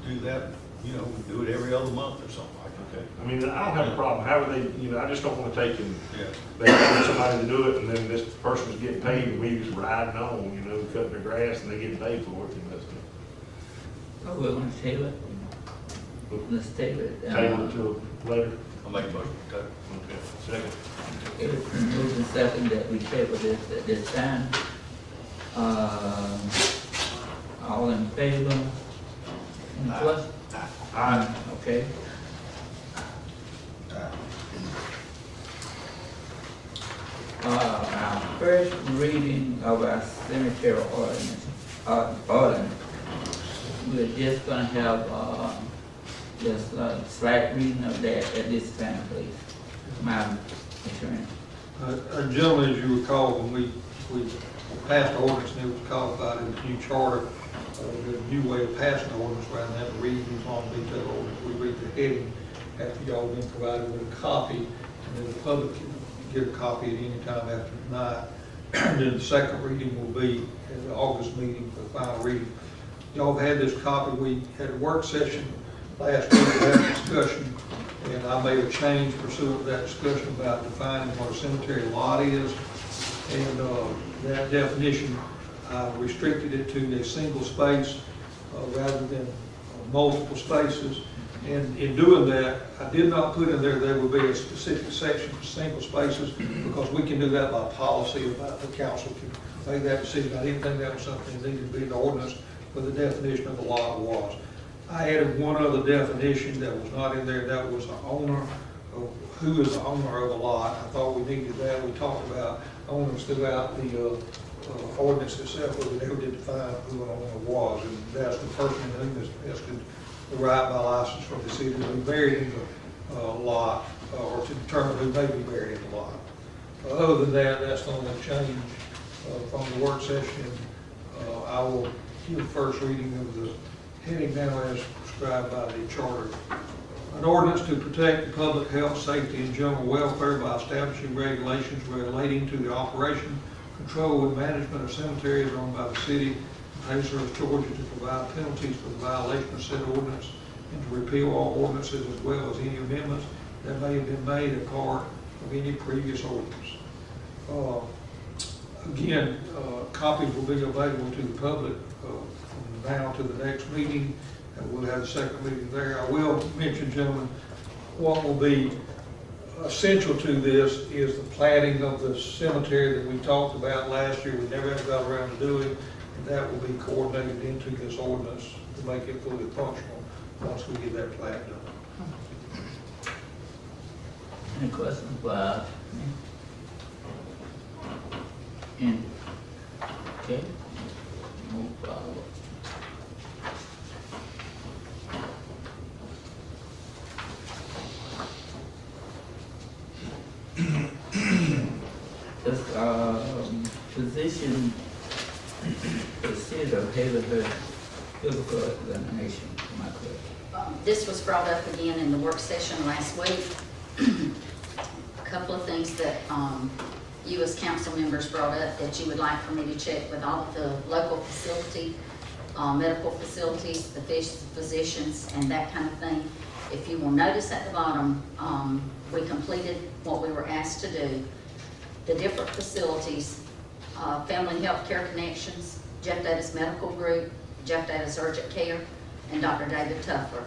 do that, you know, do it every other month or something like that. Okay. I mean, I don't have a problem, however they, you know, I just don't wanna take and, Yeah. they hire somebody to do it, and then this person's getting paid, and we just riding on, you know, cutting their grass, and they getting paid for it, and that's Oh, we're gonna table it? Let's table it. table it till later. I'll make a motion. Okay. Okay, second. It's moved and second that we table this at this time. All in favor? Any questions? Aye. Okay. Our first reading of our cemetery ordinance. We're just gonna have, just a slight reading of that at this time, please. Madam Attorney. Gentlemen, as you recall, when we passed the ordinance and it was codified in the new charter, the new way of passing the ordinance rather than having readings on detailed ordinance, we read the heading after y'all been provided with a copy, and then the public can get a copy at any time after tonight. And then the second reading will be at the August meeting for the final reading. Y'all have had this copy. We had a work session last week, we had a discussion, and I made a change pursuant to that discussion about defining what a cemetery lot is. And that definition, I restricted it to a single space rather than multiple spaces. And in doing that, I did not put in there would be a specific section for single spaces, because we can do that by policy. About the council can make that decision. I didn't think that was something that needed to be in the ordinance, but the definition of the lot was. I added one other definition that was not in there. That was the owner, of who is the owner of a lot. I thought we needed that. We talked about owners throughout the ordinance itself, but we never did define who an owner was. And that's the person in whom is vested the right by license from the city to be buried in the lot, or to determine who may be buried in the lot. Other than that, that's the only change from the work session. I will give the first reading of the heading now as prescribed by the charter. An ordinance to protect the public health, safety, and general welfare by establishing regulations relating to the operation, control, and management of cemeteries owned by the city of Hazlehurst, Georgia, to provide penalties for the violation of said ordinance, and to repeal all ordinances as well as any amendments that may have been made a part of any previous ordinance. Again, copies will be available to the public from now to the next meeting, and we'll have the second meeting there. I will mention, gentlemen, what will be essential to this is the platting of the cemetery that we talked about last year. We never got around to doing, and that will be coordinated into this ordinance to make it fully functional once we get that plat done. Any questions, Bob? Any? Okay. Move forward. This position, the city of Hazlehurst, biblical examination, am I correct? This was brought up again in the work session last week. A couple of things that you as council members brought up that you would like for me to check with all of the local facility, medical facilities, the physicians, and that kind of thing. If you will notice at the bottom, we completed what we were asked to do. The different facilities, Family Health Care Connections, Jeff Davis Medical Group, Jeff Davis Urgent Care, and Dr. David Tuffler.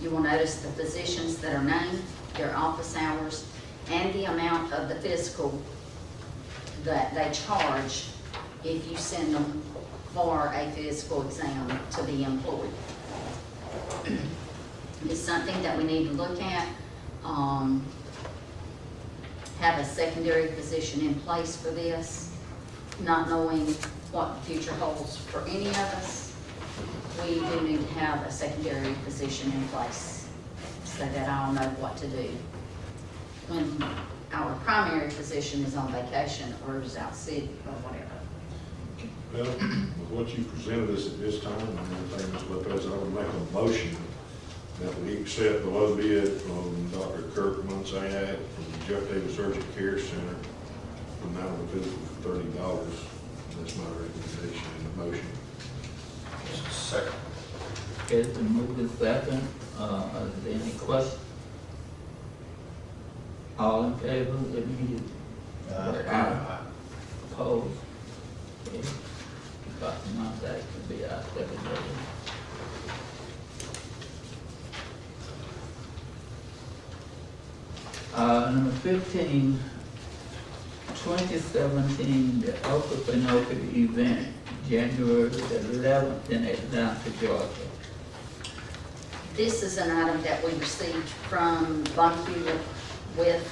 You will notice the physicians that are named, their office hours, and the amount of the physical that they charge if you send them for a physical exam to be employed. It's something that we need to look at, have a secondary position in place for this, not knowing what the future holds for any of us. We do need to have a secondary position in place so that I'll know what to do when our primary physician is on vacation or is out sick or whatever. Well, with what you presented us at this time, and everything, Ms. Lopez, I would make a motion that we accept the low bid from Dr. Kirk Munsayak from the Jeff Davis Urgent Care Center, the amount of the physical for $30. That's my recommendation in the motion. Second. Okay, it's been moved and second. Is there any question? All in favor, let me hear you. Aye. Opposed? Okay. Dr. Montague to be our secretary. Number 15, 2017, the Oprah Pinocchio event, January the 11th in Atlanta, Georgia. This is an item that we received from Bonfield with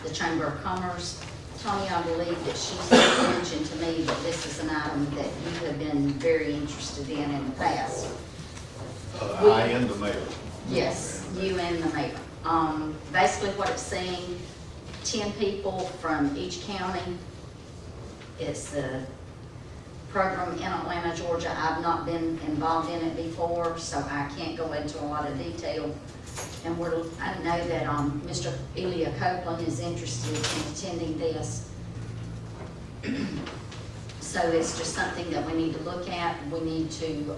the Chamber of Commerce. Tony, I believe that she's mentioned to me that this is an item that you have been very interested in the past. I and the mayor. Yes, you and the mayor. Basically what it's saying, 10 people from each county. It's the program in Atlanta, Georgia. I've not been involved in it before, so I can't go into a lot of detail. And I know that Mr. Elia Copeland is interested in attending this. So it's just something that we need to look at. We need to,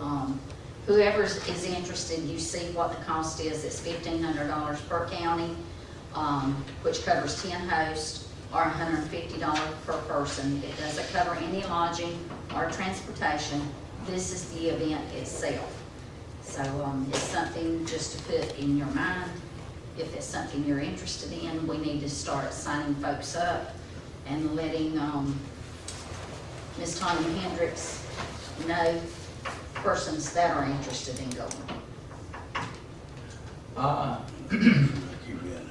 whoever is interested, you see what the cost is. It's $1,500 per county, which covers 10 hosts, or $150 per person. It doesn't cover any lodging or transportation. This is the event itself. So it's something just to put in your mind. If it's something you're interested in, we need to start signing folks up and letting Ms. Tanya Hendricks know persons that are interested in going.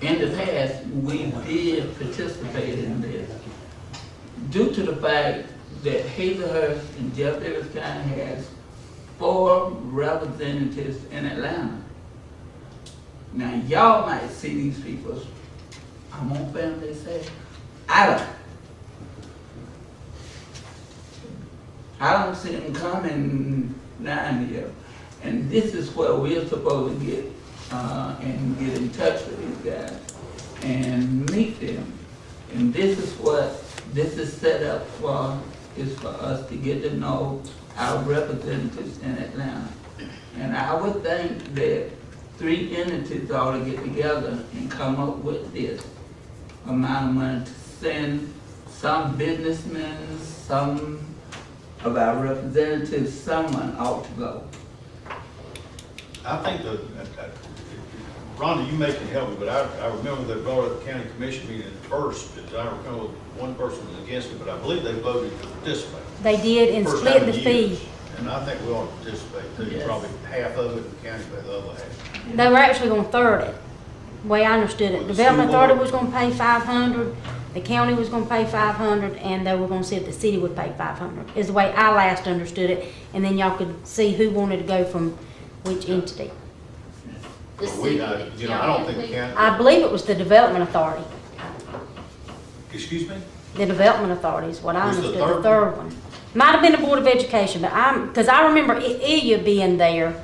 In the past, we did participate in this due to the fact that Hazelhurst and Jeff Davis County has 4 representatives in Atlanta. Now, y'all might see these people, I'm on family, say, I don't see them coming down here. And this is where we're supposed to get and get in touch with these guys and meet them. And this is what this is set up for, is for us to get to know our representatives in Atlanta. And I would think that 3 entities ought to get together and come up with this amount of money to send some businessmen, some of our representatives, someone ought to go. I think Rhonda, you may can help me, but I remember they brought up the county commission meeting at first, as I recall, one person was against it, but I believe they voted to participate. They did, and First split time the in fee. years. And I think we ought to participate too, Yes. probably half of it, and the county pay the other half. They were actually gonna third it, the way I understood it. With the Development school Authority board. was gonna pay 500, the county was gonna pay 500, and they were gonna see if the city would pay 500, is the way I last understood it. And then y'all could see who wanted to go from which entity. The But city, I don't think the county. I believe it was the Development Authority. Excuse me? The Development Authority is what I Was the understood, the third third one. Might have been the Board of Education, but because I remember Ilya being there,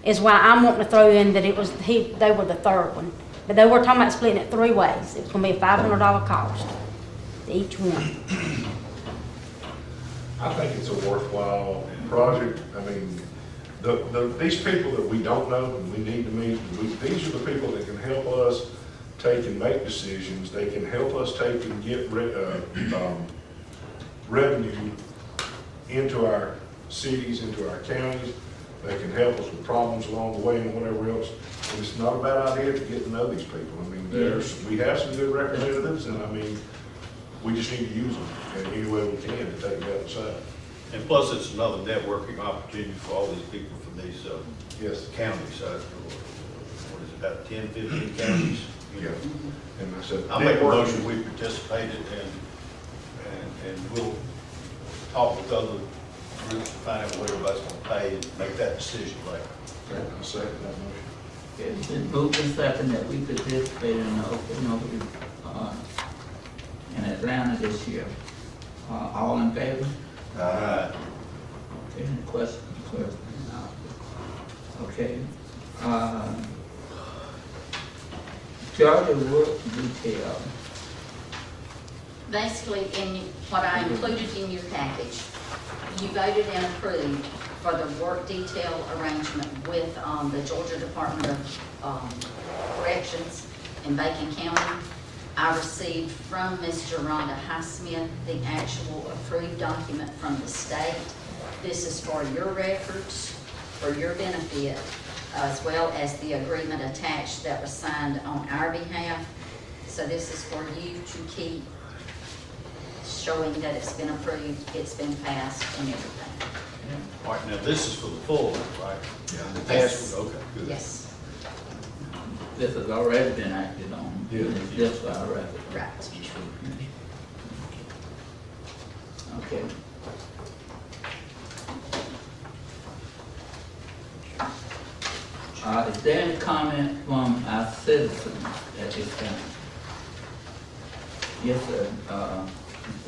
is why I'm wanting to throw in that it was, they were the third one. But they were talking about splitting it 3 ways. It was gonna be a $500 cost to each one. I think it's a worthwhile project. I mean, These people that we don't know and we need to meet, these are the people that can help us take and make decisions. They can help us take and get revenue into our cities, into our counties. They can help us with problems along the way and whatever else. And it's not a bad idea to get to know these people. I mean, we have some good representatives, and I mean, we just need to use them in any way we can to take them outside. And plus, it's another networking opportunity for all these people from these Yes. counties. What is it, about 10, 15 counties? Yeah. And I said, I make a motion, we participated and we'll talk with other groups to find out what everybody's gonna pay and make that decision later. I second that motion. It's been moved and seconded that we participate in the open in Atlanta this year. All in favor? Okay, any questions? No. Okay. Georgia work detail. Basically, in what I included in your package, you voted and approved for the work detail arrangement with the Georgia Department of Corrections in Bacon County. I received from Ms. Rhonda Highsmith the actual approved document from the state. This is for your records, for your benefit, as well as the agreement attached that was signed on our behalf. So this is for you to keep showing that it's been approved, it's been passed, and everything. All right, now this is for the full one, right? Yeah. The past one, okay, good. Yes, This has already been acted on. Yeah. It's just for our record. right. Okay. Is there any comment from our citizens at this time? Yes, sir.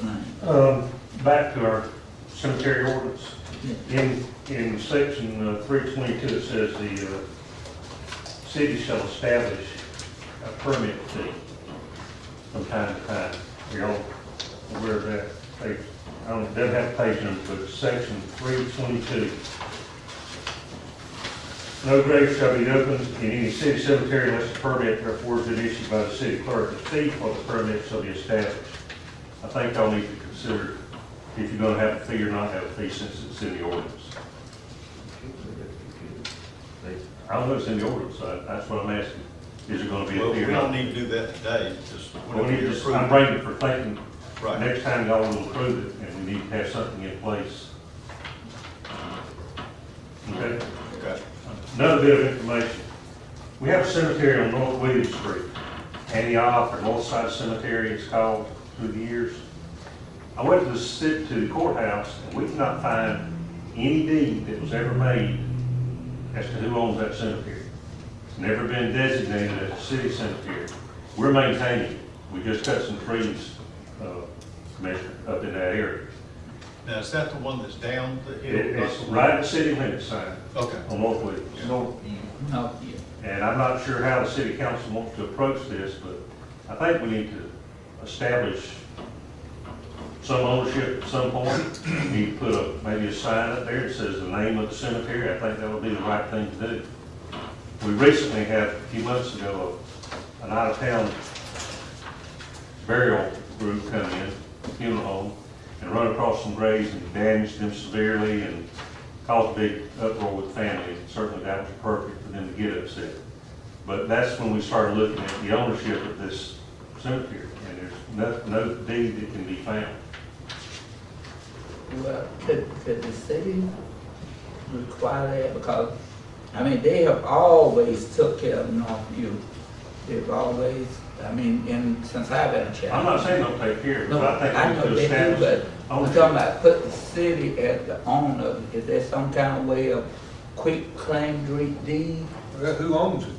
Mr. Lane. Back to our cemetery ordinance. In section 322, it says the city shall establish a permit fee from time to time. You're all aware of that. I don't, it doesn't have a page number, but it's section 322. No grave shall be opened in any city cemetery unless a permit therefore is issued by the city clerk. The fee for the permit shall be established. I think y'all need to consider if you're gonna have a fee or not have a fee since it's in the ordinance. I don't know if it's in the ordinance, so that's what I'm asking. Is it gonna be Well, a fee we or not? don't need to do that today, just Well, whenever you approve. I'm bringing it for thinking, Right. next time y'all will approve it, and we need to have something in place. Okay? Okay. Another bit of information. We have a cemetery on North Williams Street, Antioch, or North Side Cemetery, it's called through the years. I went to the courthouse, and we could not find any deed that was ever made as to who owns that cemetery. It's never been designated as a city cemetery. We're maintaining it. We just cut some trees, Commissioner, up in that area. Now, is that the one that's down the hill? It's right at the city limit sign Okay. on North Williams. No, yeah. And I'm not sure how the city council wants to approach this, but I think we need to establish some ownership at some point. We need to put maybe a sign up there that says the name of the cemetery. I think that would be the right thing to do. We recently had, a few months ago, an out-of-town burial group come in, funeral home, and run across some graves and damage them severely and caused a big uproar with the family. Certainly that was perfect for them to get upset. But that's when we started looking at the ownership of this cemetery, and there's no deed that can be found. Well, could the city require that? Because, I mean, they have always took care of Northview. They've always, I mean, since I've been a child. I'm not saying don't take care of it, No, but I I think we know need to they do, establish but I'm ownership. talking about put the city as the owner. Is there some kind of way of quick claim deed? Who owns it?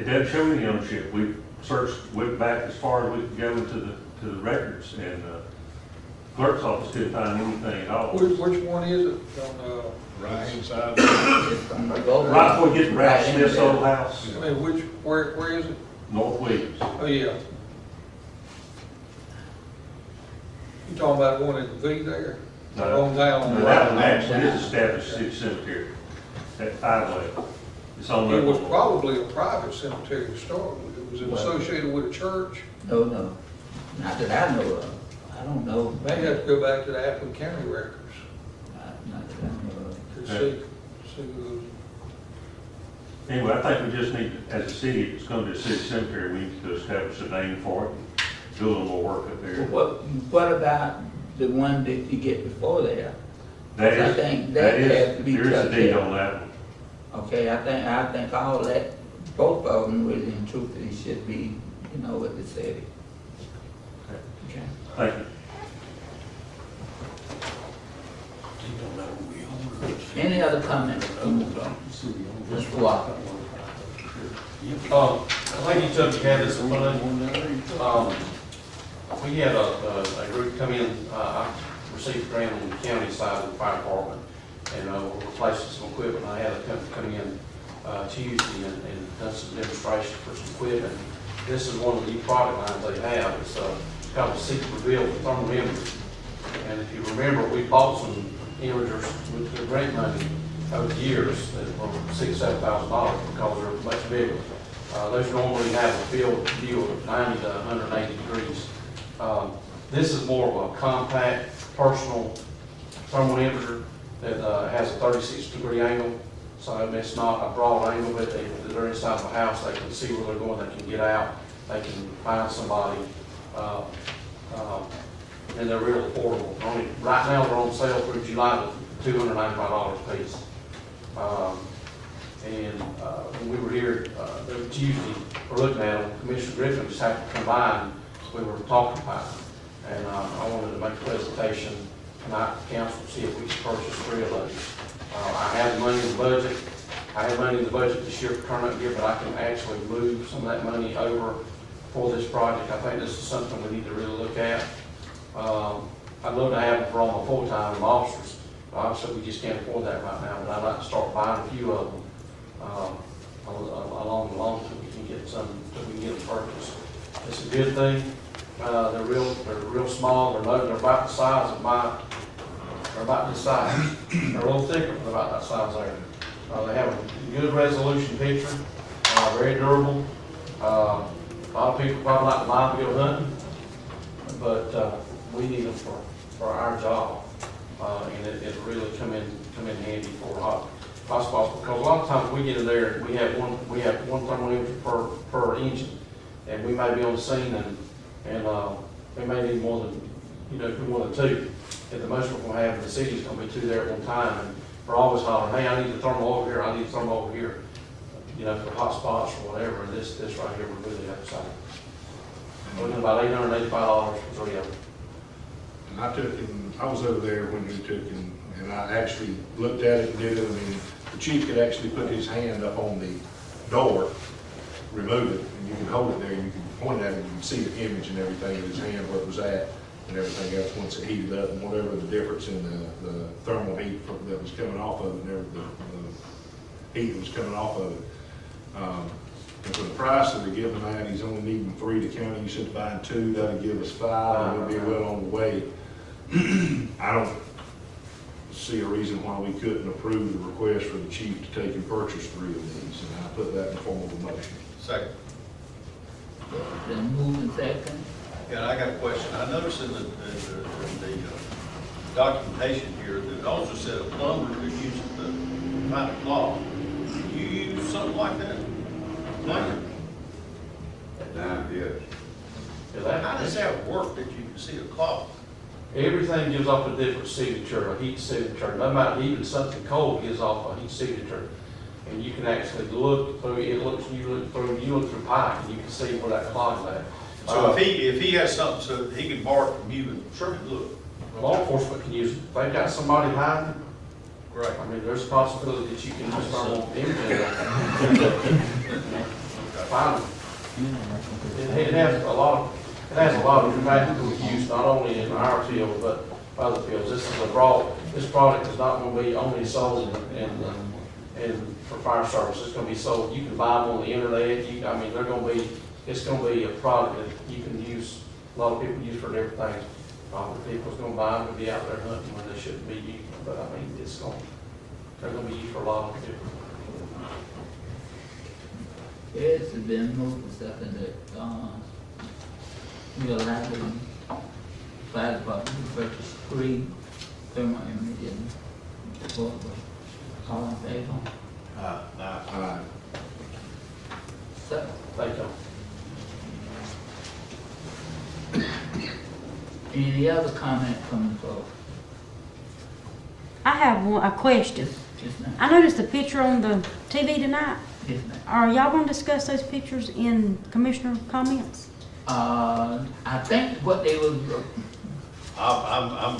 It doesn't show any ownership. We searched, went back as far as we could go to the records, and clerk's office couldn't find anything at all. Which one is it? On, Right inside. It's on the road. Right before you get to Ralph Right in Smith's there. old house, I mean, where is it? North Williams. Oh, yeah. You talking about one at the V there? No, On down. No, that one actually is established city cemetery. At 5 left. It's on It there. was probably a private cemetery to start with. Was it associated with a church? No, not that I know of. I don't know. May have to go back to the Appleton County records Not that I know of. to see those. Anyway, I think we just need, as a city, if it's going to be a city cemetery, we need to establish a name for it, and do a little more work up there. What about the one that you get before there? That I is, think that that is, has to be there is a cut deed down. on that one. Okay, I think all that, both of them really in truth, they should be, with the city. Okay. Thank you. Any other comments? Mr. Walker. I think each of you had this fund. We had a group come in, I received a grant on the county side of the fire department, and we're replacing some equipment. I had a company come in Tuesday and done some demonstration for some equipment. This is one of the new product lines they have. It's called the Secret Reveal thermal imagers. And if you remember, we bought some imagers with the grant money over the years that were $6,000–7,000 because they're much bigger. Those normally have a field view of 90 to 180 degrees. This is more of a compact, personal thermal imager that has a 36-degree angle. So it's not a broad angle, but if they're inside of a house, they can see where they're going, they can get out, they can find somebody. And they're real affordable. Right now, they're on sale through July to $295 a piece. When we were here Tuesday, we're looking at them, Commissioner Griffin just happened to come by and we were talking about it. And I wanted to make a presentation tonight to council to see if we should purchase 3 of those. I have money in the budget. I have money in the budget this year for current year, but I can actually move some of that money over for this project. I think this is something we need to really look at. I'd love to have it for all my full-time officers. Obviously, we just can't afford that right now, but I'd like to start buying a few of them along the line so we can get them purchased. It's a good thing. They're real small. They're about the size of they're about this size. They're a little thicker, but about that size there. They have a good resolution picture, very durable. A lot of people probably like to buy them to go hunting, but we need them for our job, and it'll really come in handy for hospitals, because a lot of times we get in there and we have one thermal imager per engine, and we may be on the scene and we may need more than 2. And the most we're going to have in the city is going to be 2 there at one time, and we're always hollering, hey, I need the thermal over here, I need the thermal over here, for hot spots or whatever. And this right here we really have to say. We're looking about $885 for 3 of them. And I was over there when he took and I actually looked at it and did it. I mean, the chief could actually put his hand up on the door, remove it, and you can hold it there, and you can point at it, and you can see the image and everything of his hand, where it was at, and everything else once it heated up, and whatever the difference in the thermal heat that was coming off of it, and the heat that was coming off of it. And for the price that they're giving that, he's only needing 3 to count. You said buying 2, that'll give us 5, and we'll be well on the way. I don't see a reason why we couldn't approve the request for the chief to take and purchase 3 of these, and I put that in the form of a motion. Second. Then moving second. Yeah, I got a question. I noticed in the documentation here that it also said a plumber could use it to find a clog. Do you use something like that? Plumber? At times, yes. How does that work that you can see a clog? Everything gives off a different signature, a heat signature. No matter, even something cold gives off a heat signature. And you can actually look through, you look through pipe, and you can see where that clog is at. So if he has something, so he can borrow it from you and look. Law enforcement can use it. If they've got somebody hiding, Right. I mean, there's a possibility that you can just thermal imaging. Find them. It has a lot of practical use, not only in our field, but other fields. This product is not going to be only sold in for fire service. It's going to be sold. You can buy them on the internet. It's going to be a product that you can use. A lot of people use for different things. People's going to buy them to be out there hunting when they shouldn't be using them. But I mean, They're gonna be used for a lot of different. It's been moved and seconded, we allow the fire department to purchase 3 thermal imaging equipment. All in favor? Second. Thank you. Any other comment from the floor? I have a question. Yes, ma'am. I noticed the picture on the TV tonight. Yes, ma'am. Are y'all gonna discuss those pictures in commissioner comments? I think what they was, I'm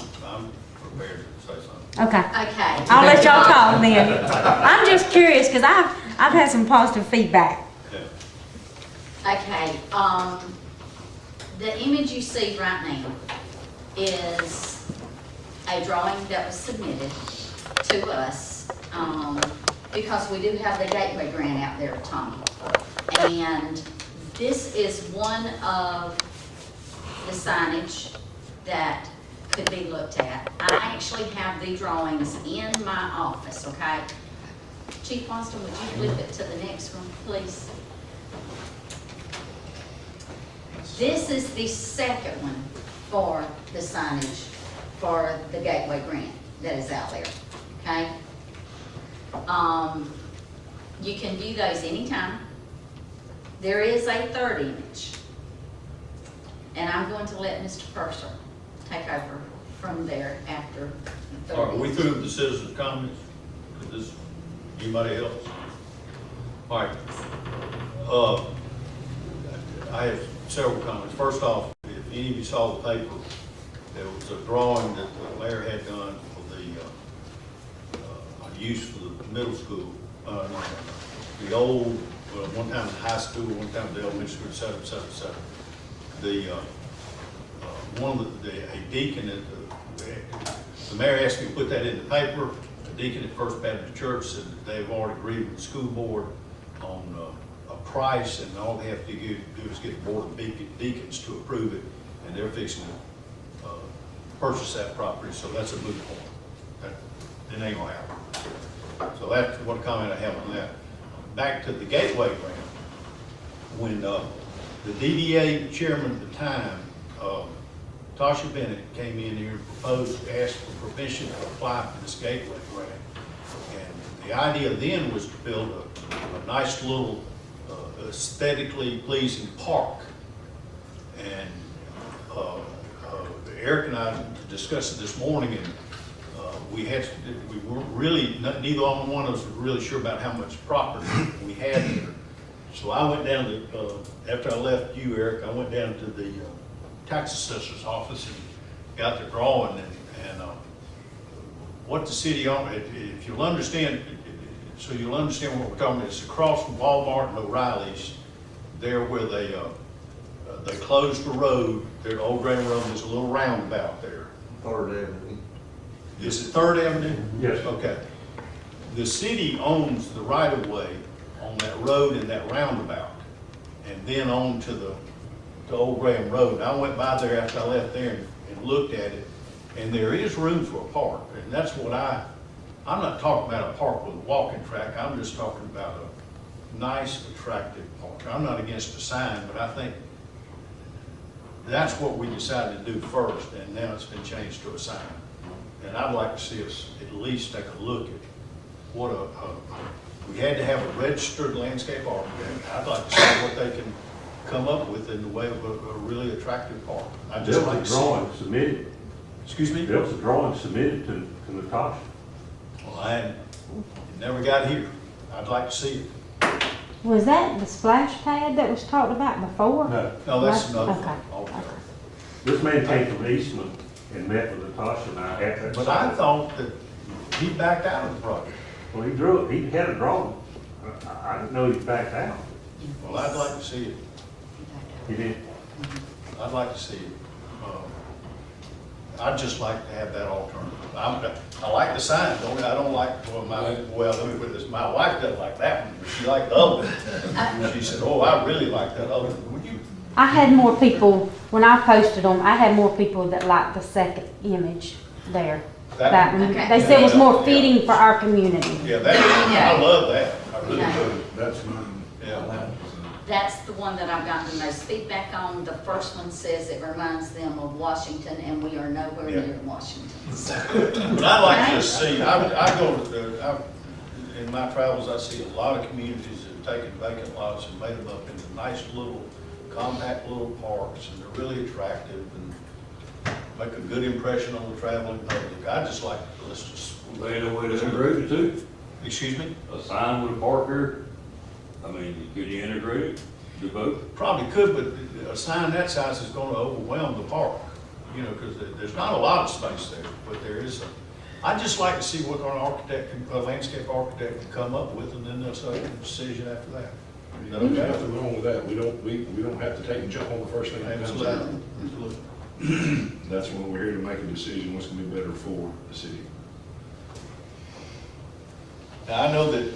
prepared to say something. Okay. Okay. I'll let y'all talk then. I'm just curious, because I've had some positive feedback. Yeah. Okay, the image you see right now is a drawing that was submitted to us, because we do have the Gateway Grant out there, Tommy. And this is one of the signage that could be looked at. I actually have the drawings in my office, okay? Chief Austin, would you flip it to the next one, please? This is the second one for the signage for the Gateway Grant that is out there, okay? You can view those anytime. There is a third image. And I'm going to let Mr. Purser take over from there after the All third right, we image. through with the citizens' comments? Is this, anybody else? All right. I have several comments. First off, if any of you saw the paper, there was a drawing that the mayor had done for the use for the middle school. The old, one time the high school, one time the elementary school, et cetera, et cetera, et cetera. The, one of a deacon at the mayor asked me to put that in the paper. The deacon at First Baptist Church said that they've already agreed with the school board on a price, and all they have to do is get the board of deacons to approve it, and they're fixing to purchase that property, so that's a moot point. It ain't gonna happen. So that's what comment I have on that. Back to the Gateway Grant. When the DDA chairman at the time, Tasha Bennett, came in here and proposed, asked for permission to apply for this Gateway Grant. And the idea then was to build a nice little aesthetically pleasing park. And Eric and I discussed it this morning, and we weren't really, neither one of us was really sure about how much property we had there. So I went down to, after I left you, Eric, I went down to the tax assessor's office and got the drawing, and what the city owned, if you'll understand, so you'll understand what we're talking about. It's across from Walmart and O'Reilly's, there where they closed the road, their old Grand Road, there's a little roundabout there. Third Avenue. Is it Third Avenue? Yes. Okay. The city owns the right of way on that road and that roundabout, and then on to the old Graham Road. I went by there after I left there and looked at it, and there is room for a park, and that's what I'm not talking about a park with a walking track. I'm just talking about a nice, attractive park. I'm not against the sign, but I think that's what we decided to do first, and now it's been changed to a sign. And I'd like to see us at least take a look at what we had to have a registered landscape architect. I'd like to see what they can come up with in the way of a really attractive park. I'd just like to see. There was a drawing submitted. Excuse me? There was a drawing submitted to Natasha. Well, it never got here. I'd like to see it. Was that the splash pad that was talked about before? No, No, that's another Okay. thing altogether. this man came from Eastman and met with Natasha and I at that. But I thought that he backed out of the project. Well, he drew it, he had a drawing. I didn't know he backed out. Well, I'd like to see it. He did. I'd like to see it. I'd just like to have that alternative. I like the sign, I don't like, let me put this, my wife doesn't like that one, but she liked the other one. She said, oh, I really like that other one. Would you? I had more people, when I posted them, I had more people that liked the second image there. That one, Okay. they said was more fitting for our community. Yeah, I love that, I really Yeah. do, That's mine. yeah. That's the one that I've gotten the most feedback on. The first one says it reminds them of Washington, and we are nowhere Yeah. near Washington. So, But I like to see, I go to, in my travels, I see a lot of communities that have taken vacant lots and made them up into nice little, compact little parks, and they're really attractive and make a good impression on the traveling public. I just like, let's just. They know where to integrate it too. Excuse me? A sign with a park here. I mean, could you integrate it, do both? Probably could, but a sign that size is gonna overwhelm the park, you know, because there's not a lot of space there, but there is some. I'd just like to see what an architect, a landscape architect can come up with, and then they'll make a decision after that. Is that There's okay? nothing wrong with that. We don't have to take and jump on the first thing that comes out. Absolutely. Absolutely. That's when we're here to make a decision, what's gonna be better for the city. Now, I know that,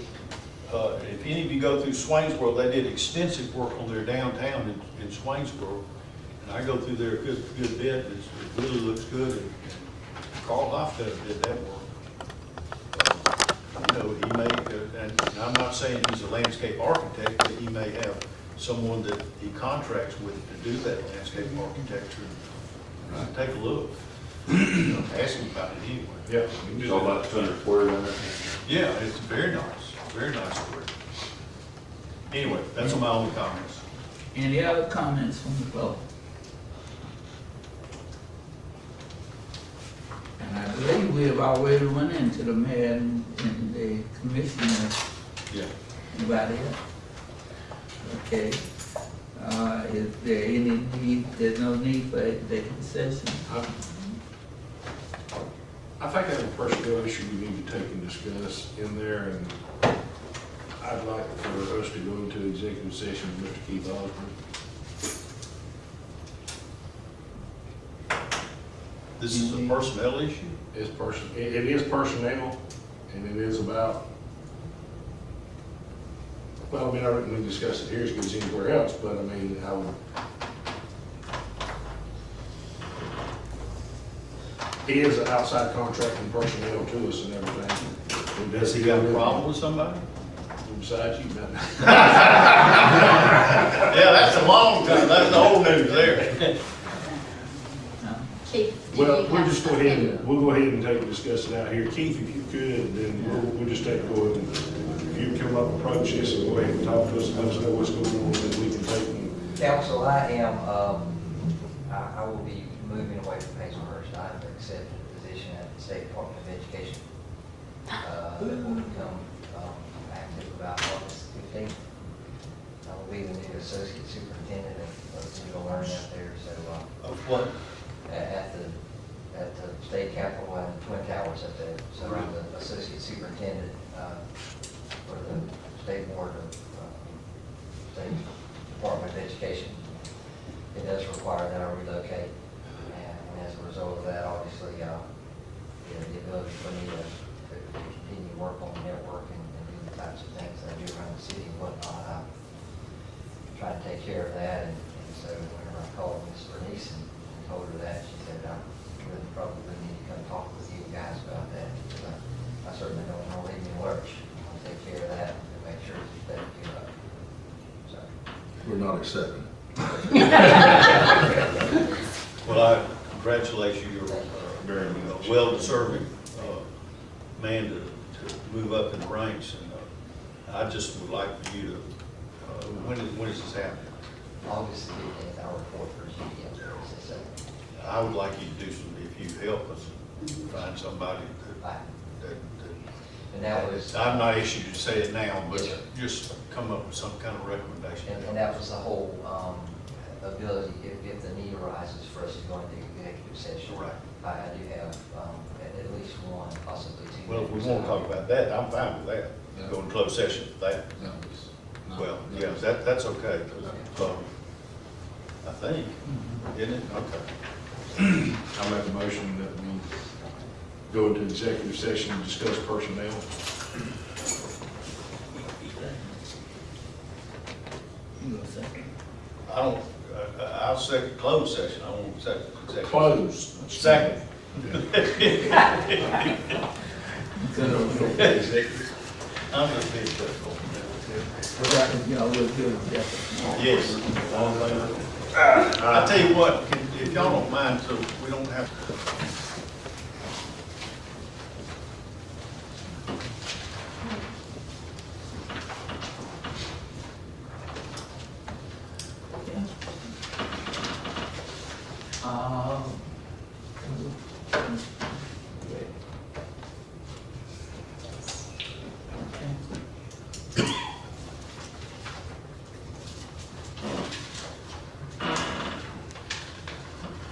if any of you go through Swainsboro, they did extensive work on their downtown in Swainsboro. And I go through there a good bit, it really looks good, and Carl Loftus did that work. You know, he may, and I'm not saying he's a landscape architect, but he may have someone that he contracts with to do that landscape architecture. Take a look. Ask him about it anyway. Yeah. It's all about 200 square down there. Yeah, it's very nice work. Anyway, that's my only comments. Any other comments from the floor? And I believe we have already run into the mayor and the commissioner. Yeah. Anybody else? Okay. Is there any need, there's no need for executive session? I think that's a personnel issue we need to take and discuss in there, and I'd like for us to go into executive session with Mr. Keith Osborne. This is a personnel issue? It is personnel, and it is about, well, I mean, I wouldn't really discuss it here as good as anywhere else, but I mean, I would. He is an outside contracting personnel to us and everything. Does he got a problem with somebody? Besides you, man. Yeah, that's a long time, that's the old news there. Keith, do Well, you we'll have just go ahead something? and, we'll go ahead and take and discuss it out here. Keith, if you could, then we'll just take, go ahead and, if you come up, approach this and go ahead and talk to us and let us know what's going on, then we can take and. Counsel, I am, I will be moving away from Hazelhurst. I have accepted a position at the State Department of Education. That will become active about August 15th. I will be the new associate superintendent of digital learning out there, so, Of what? at the state capitol and the Twin Towers up there. So I'm the associate superintendent for the state board of State Department of Education. It does require that I relocate, and as a result of that, obviously, the ability for me to continue work on the network and do the types of things that I do around the city and whatnot, I'm trying to take care of that. And so whenever I called Ms. Bernice and told her that, she said, I really probably need to come talk with you guys about that, because I certainly don't want to leave you in lurch. I'll take care of that and make sure it's taken care of. So. We're not accepting. Well, I congratulate you, you're very well-deserving man to move up in the ranks, and I just would like for you to, when is this happening? August 15th, I'll report for GDM services. I would like you to do some, if you help us, find somebody that And that was. I'm not issued to say it now, but Yes, sir. just come up with some kind of recommendation. And that was the whole ability, if the need arises for us to go into executive session. Right. I do have at least one, possibly two. Well, if we want to talk about that, I'm fine with that. Go in closed session for that. Well, yeah, that's okay. I think, isn't it? Okay. I'll make a motion that we go into executive session and discuss personnel. You go second. I'll second closed session. I won't second executive. Close. Second. I'm just being truthful. Y'all will do it, Yes. I tell you what, if y'all don't mind, so we don't have.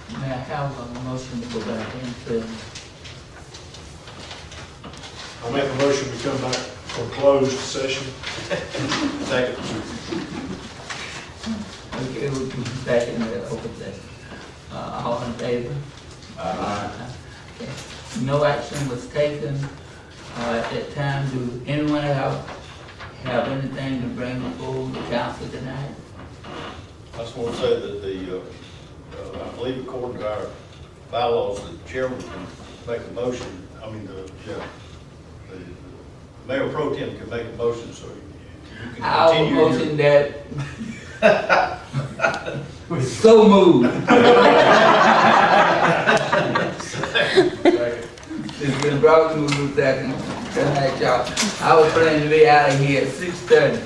May I have a motion to go back into, I'll make a motion, we come back for closed session. Second. okay, we'll be back in the open session. All in favor? Okay. No action was taken, at that time. Do anyone have anything to bring before the council tonight? I just want to say that I believe according to our bylaws, the chairman can make a motion, the mayor pro tem can make a motion, so you can Our continue. motion that was so moved. It's been brought to the second. Good night, y'all. I was planning to be out of here at 6:30.